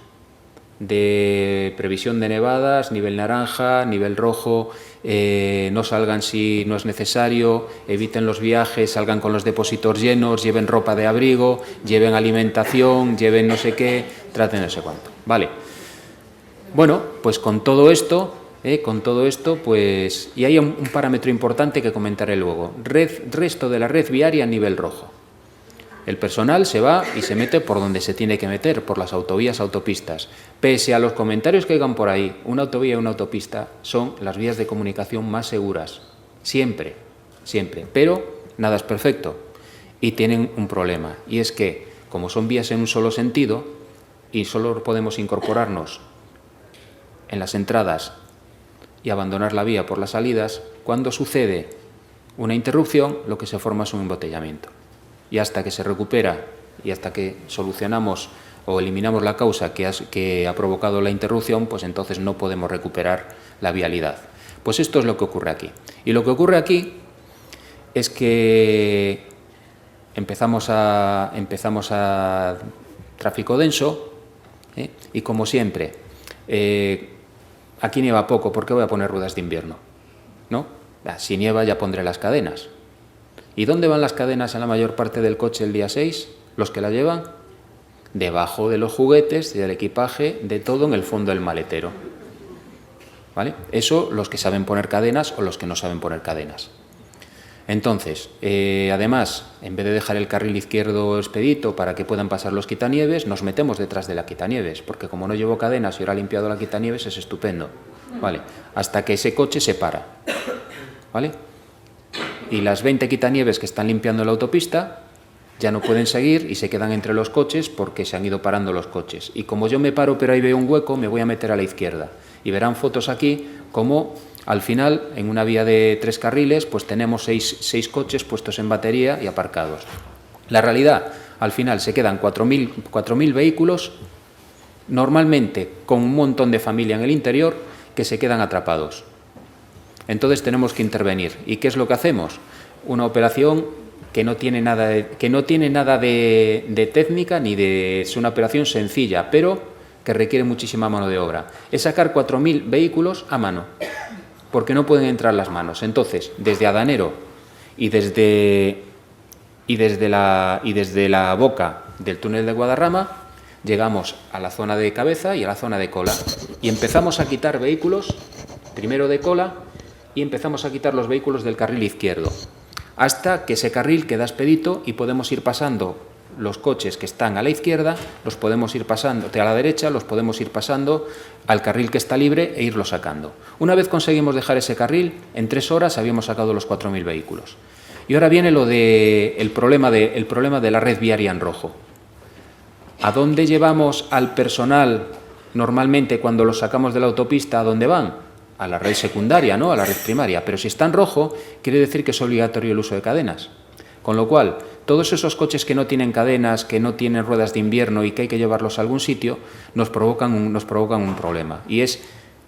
de previsión de nevadas, nivel naranja, nivel rojo, no salgan si no es necesario, eviten los viajes, salgan con los depósitos llenos, lleven ropa de abrigo, lleven alimentación, lleven no sé qué, traten no sé cuánto. Vale. Bueno, pues con todo esto, pues, y hay un parámetro importante que comentaré luego, resto de la red viaria a nivel rojo. El personal se va y se mete por donde se tiene que meter, por las autovías, autopistas. Pese a los comentarios que hagan por ahí, una autovía y una autopista son las vías de comunicación más seguras. Siempre, siempre. Pero nada es perfecto. Y tienen un problema. Y es que, como son vías en un solo sentido, y solo podemos incorporarnos en las entradas y abandonar la vía por las salidas, cuando sucede una interrupción, lo que se forma es un embotellamiento. Y hasta que se recupera y hasta que solucionamos o eliminamos la causa que ha provocado la interrupción, pues entonces no podemos recuperar la vialidad. Pues esto es lo que ocurre aquí. Y lo que ocurre aquí es que empezamos a tráfico denso, y como siempre, aquí nieva poco, ¿por qué voy a poner ruedas de invierno? ¿No? Si nieva ya pondré las cadenas. ¿Y dónde van las cadenas en la mayor parte del coche el día 6? ¿Los que la llevan? Debajo de los juguetes, del equipaje, de todo en el fondo del maletero. ¿Vale? Eso los que saben poner cadenas o los que no saben poner cadenas. Entonces, además, en vez de dejar el carril izquierdo expedito para que puedan pasar los quitanieves, nos metemos detrás de la quitanieves, porque como no llevo cadenas y ahora he limpiado la quitanieves, es estupendo. ¿Vale? Hasta que ese coche se para. ¿Vale? Y las 20 quitanieves que están limpiando la autopista ya no pueden seguir y se quedan entre los coches porque se han ido parando los coches. Y como yo me paro pero ahí veo un hueco, me voy a meter a la izquierda. Y verán fotos aquí como al final, en una vía de 3 carriles, pues tenemos 6 coches puestos en batería y aparcados. La realidad, al final se quedan 4.000 vehículos, normalmente con un montón de familia en el interior, que se quedan atrapados. Entonces tenemos que intervenir. ¿Y qué es lo que hacemos? Una operación que no tiene nada de técnica ni de... Es una operación sencilla, pero que requiere muchísima mano de obra. Es sacar 4.000 vehículos a mano, porque no pueden entrar las manos. Entonces, desde Adanero y desde la boca del túnel de Guadarrama, llegamos a la zona de cabeza y a la zona de cola. Y empezamos a quitar vehículos, primero de cola, y empezamos a quitar los vehículos del carril izquierdo, hasta que ese carril queda expedito y podemos ir pasando los coches que están a la izquierda, los podemos ir pasando a la derecha, los podemos ir pasando al carril que está libre e irlo sacando. Una vez conseguimos dejar ese carril, en 3 horas habíamos sacado los 4.000 vehículos. Y ahora viene el problema de la red viaria en rojo. ¿A dónde llevamos al personal normalmente cuando los sacamos de la autopista? ¿A dónde van? A la red secundaria, ¿no? A la red primaria. Pero si está en rojo, quiere decir que es obligatorio el uso de cadenas. Con lo cual, todos esos coches que no tienen cadenas, que no tienen ruedas de invierno y que hay que llevarlos a algún sitio, nos provocan un problema. Y es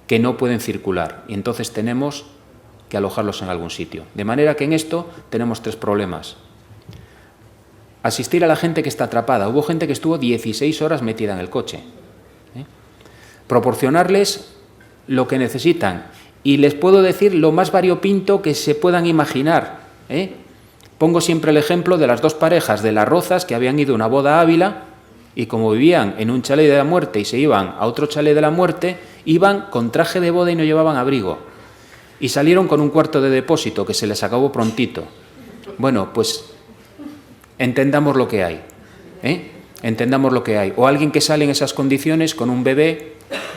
que no pueden circular. Y entonces tenemos que alojarlos en algún sitio. De manera que en esto tenemos 3 problemas. Asistir a la gente que está atrapada. Hubo gente que estuvo 16 horas metida en el coche. Proporcionarles lo que necesitan. Y les puedo decir lo más variopinto que se puedan imaginar. Pongo siempre el ejemplo de las 2 parejas de Las Rozas que habían ido a una boda a Ávila y como vivían en un chalet de la muerte y se iban a otro chalet de la muerte, iban con traje de boda y no llevaban abrigo. Y salieron con un cuarto de depósito que se les acabó prontito. Bueno, pues entendamos lo que hay. Entendamos lo que hay. O alguien que sale en esas condiciones con un bebé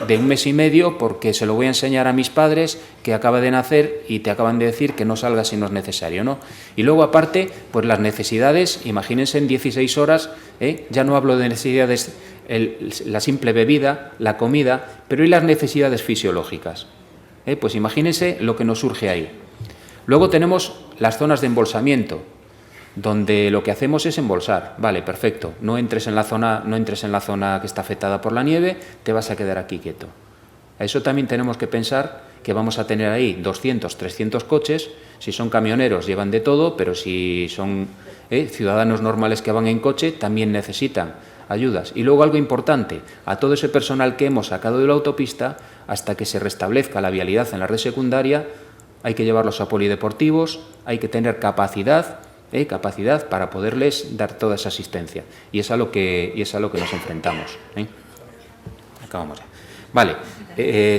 de 1 mes y medio porque se lo voy a enseñar a mis padres que acaba de nacer y te acaban de decir que no salgas si no es necesario, ¿no? Y luego aparte, pues las necesidades, imagínense en 16 horas, ya no hablo de necesidades, la simple bebida, la comida, pero y las necesidades fisiológicas. Pues imagínense lo que nos surge ahí. Luego tenemos las zonas de embolsamiento, donde lo que hacemos es embolsar. Vale, perfecto, no entres en la zona que está afectada por la nieve, te vas a quedar aquí quieto. A eso también tenemos que pensar que vamos a tener ahí 200, 300 coches. Si son camioneros llevan de todo, pero si son ciudadanos normales que van en coche también necesitan ayudas. Y luego algo importante, a todo ese personal que hemos sacado de la autopista, hasta que se restablezca la vialidad en la red secundaria, hay que llevarlos a polideportivos, hay que tener capacidad para poderles dar toda esa asistencia. Y es a lo que nos enfrentamos. Acabamos ya. Vale,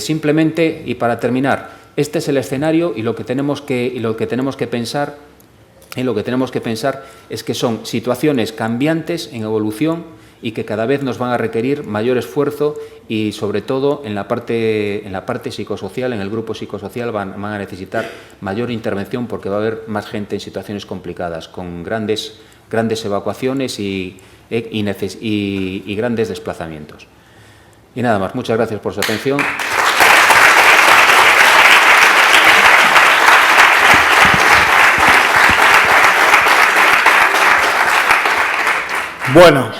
simplemente, y para terminar, este es el escenario y lo que tenemos que pensar es que son situaciones cambiantes, en evolución, y que cada vez nos van a requerir mayor esfuerzo y, sobre todo, en la parte psicosocial, en el grupo psicosocial, van a necesitar mayor intervención porque va a haber más gente en situaciones complicadas, con grandes evacuaciones y grandes desplazamientos. Y nada más, muchas gracias por su atención. Bueno,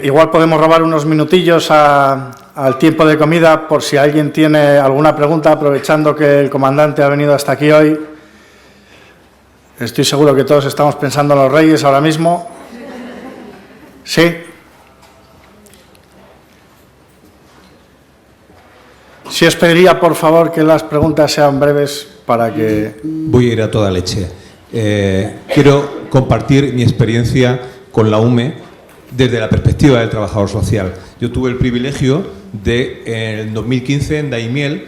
igual podemos robar unos minutillos al tiempo de comida por si alguien tiene alguna pregunta, aprovechando que el comandante ha venido hasta aquí hoy. Estoy seguro que todos estamos pensando en los Reyes ahora mismo. ¿Sí? Si os pediría, por favor, que las preguntas sean breves para que... Voy a ir a toda leche. Quiero compartir mi experiencia con la UME desde la perspectiva del trabajador social. Yo tuve el privilegio de, en el 2015, en Daimiel,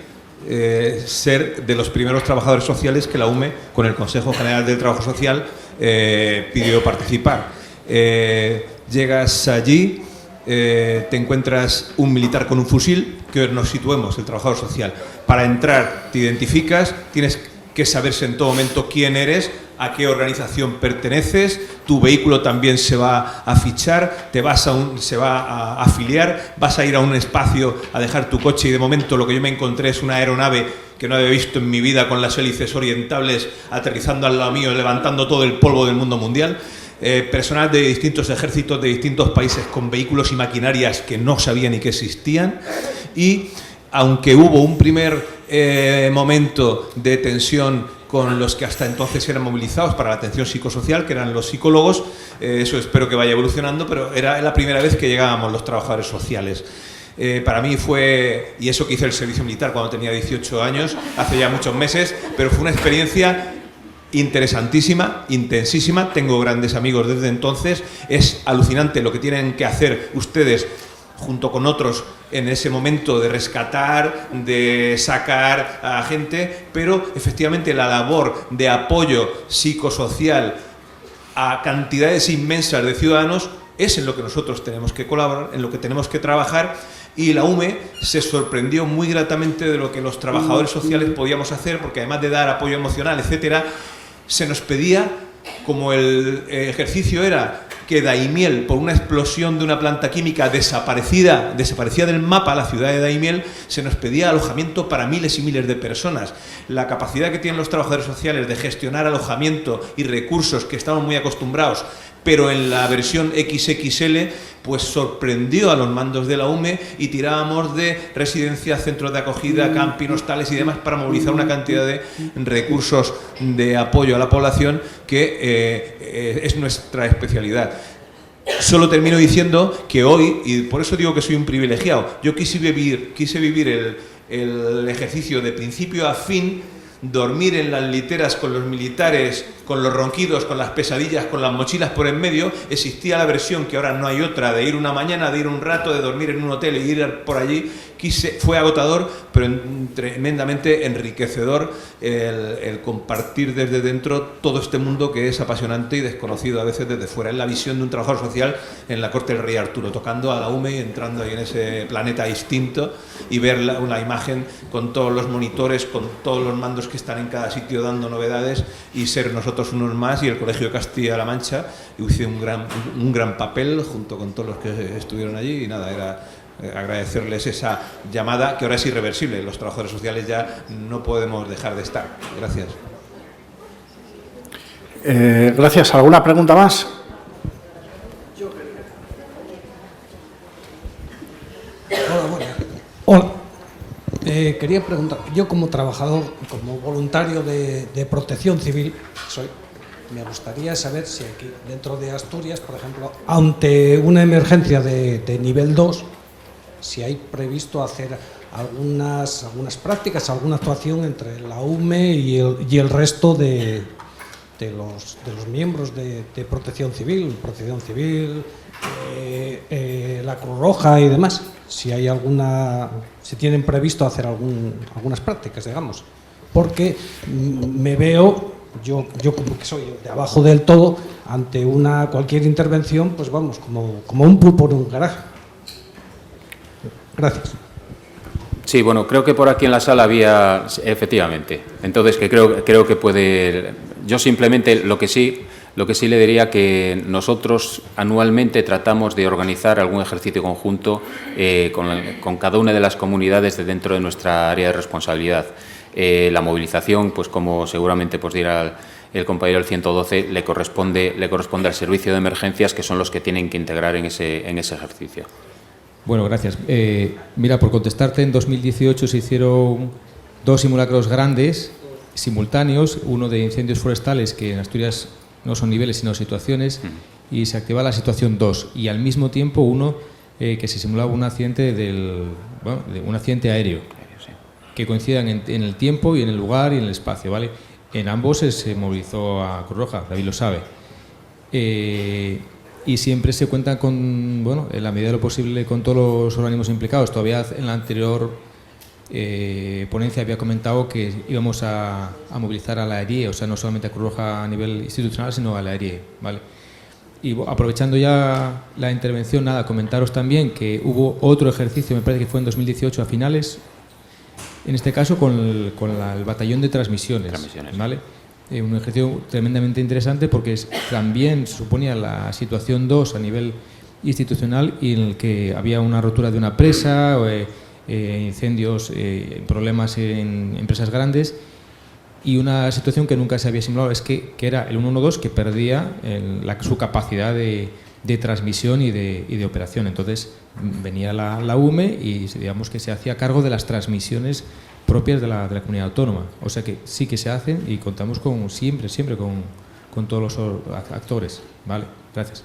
ser de los primeros trabajadores sociales que la UME, con el Consejo General del Trabajo Social, pidió participar. Llegas allí, te encuentras un militar con un fusil, que nos situemos, el trabajador social. Para entrar te identificas, tienes que saberse en todo momento quién eres, a qué organización perteneces, tu vehículo también se va a fichar, se va a afiliar, vas a ir a un espacio a dejar tu coche, y de momento lo que yo me encontré es una aeronave que no había visto en mi vida, con las hélices orientables aterrizando al lado mío, levantando todo el polvo del mundo mundial. Personal de distintos ejércitos, de distintos países, con vehículos y maquinarias que no sabía ni que existían. Y aunque hubo un primer momento de tensión con los que hasta entonces eran movilizados para la atención psicosocial, que eran los psicólogos, eso espero que vaya evolucionando, pero era la primera vez que llegábamos los trabajadores sociales. Para mí fue, y eso que hice el servicio militar cuando tenía 18 años, hace ya muchos meses, pero fue una experiencia interesantísima, intensísima. Tengo grandes amigos desde entonces. Es alucinante lo que tienen que hacer ustedes junto con otros en ese momento de rescatar, de sacar a gente, pero efectivamente la labor de apoyo psicosocial a cantidades inmensas de ciudadanos es en lo que nosotros tenemos que colaborar, en lo que tenemos que trabajar. Y la UME se sorprendió muy gratamente de lo que los trabajadores sociales podíamos hacer, porque además de dar apoyo emocional, etcétera, se nos pedía, como el ejercicio era que Daimiel, por una explosión de una planta química desaparecía del mapa, la ciudad de Daimiel, se nos pedía alojamiento para miles y miles de personas. La capacidad que tienen los trabajadores sociales de gestionar alojamiento y recursos, que estamos muy acostumbrados, pero en la versión XXL, pues sorprendió a los mandos de la UME, y tirábamos de residencias, centros de acogida, camping, hostales y demás para movilizar una cantidad de recursos de apoyo a la población que es nuestra especialidad. Solo termino diciendo que hoy, y por eso digo que soy un privilegiado, yo quise vivir el ejercicio de principio a fin, dormir en las literas con los militares, con los ronquidos, con las pesadillas, con las mochilas por en medio. Existía la versión, que ahora no hay otra, de ir una mañana, de ir un rato, de dormir en un hotel y ir por allí. Fue agotador, pero tremendamente enriquecedor el compartir desde dentro todo este mundo que es apasionante y desconocido a veces desde fuera. Es la visión de un trabajador social en la corte del rey Arturo, tocando a la UME y entrando ahí en ese planeta distinto, y ver una imagen con todos los monitores, con todos los mandos que están en cada sitio dando novedades, y ser nosotros unos más, y el Colegio de Castilla-La Mancha hizo un gran papel junto con todos los que estuvieron allí. Y nada, era agradecerles esa llamada, que ahora es irreversible. Los trabajadores sociales ya no podemos dejar de estar. Gracias. Gracias. ¿Alguna pregunta más? Hola, buenas. Hola. Quería preguntar, yo como trabajador, como voluntario de protección civil, soy me gustaría saber si aquí, dentro de Asturias, por ejemplo, ante una emergencia de nivel 2, si hay previsto hacer algunas prácticas, alguna actuación entre la UME y el resto de los miembros de Protección Civil, la Cruz Roja y demás, si tienen previsto hacer algunas prácticas, digamos, porque me veo yo como que soy de abajo del todo ante cualquier intervención, pues vamos, como un pulpo en un garaje. Gracias. Sí, bueno, creo que por aquí en la sala había, efectivamente. Entonces, que creo que puede. Yo simplemente lo que sí le diría que nosotros anualmente tratamos de organizar algún ejercicio conjunto con cada una de las comunidades de dentro de nuestra área de responsabilidad. La movilización, pues como seguramente pues dirá el compañero del 112, le corresponde al servicio de emergencias, que son los que tienen que integrar en ese ejercicio. Bueno, gracias. Mira, por contestarte, en 2018 se hicieron 2 simulacros grandes, simultáneos, uno de incendios forestales, que en Asturias no son niveles sino situaciones, y se activa la situación 2, y al mismo tiempo uno que se simulaba un accidente un accidente aéreo, que coincidan en el tiempo y en el lugar y en el espacio, ¿vale? En ambos se movilizó a Cruz Roja, David lo sabe. Y siempre se cuenta con, bueno, en la medida de lo posible, con todos los organismos implicados. Todavía en la anterior ponencia había comentado que íbamos a movilizar a la AERIE, o sea, no solamente a Cruz Roja a nivel institucional, sino a la AERIE, ¿vale? Y aprovechando ya la intervención, nada, comentaros también que hubo otro ejercicio, me parece que fue en 2018 a finales, en este caso con el batallón de transmisiones, ¿vale? Un ejercicio tremendamente interesante porque también suponía la situación 2 a nivel institucional, y en el que había una rotura de una presa, incendios, problemas en empresas grandes, y una situación que nunca se había simulado es que era el 112 que perdía su capacidad de transmisión y de operación. Entonces venía la UME y digamos que se hacía cargo de las transmisiones propias de la comunidad autónoma. O sea que sí que se hacen, y contamos siempre con todos los actores. Vale, gracias.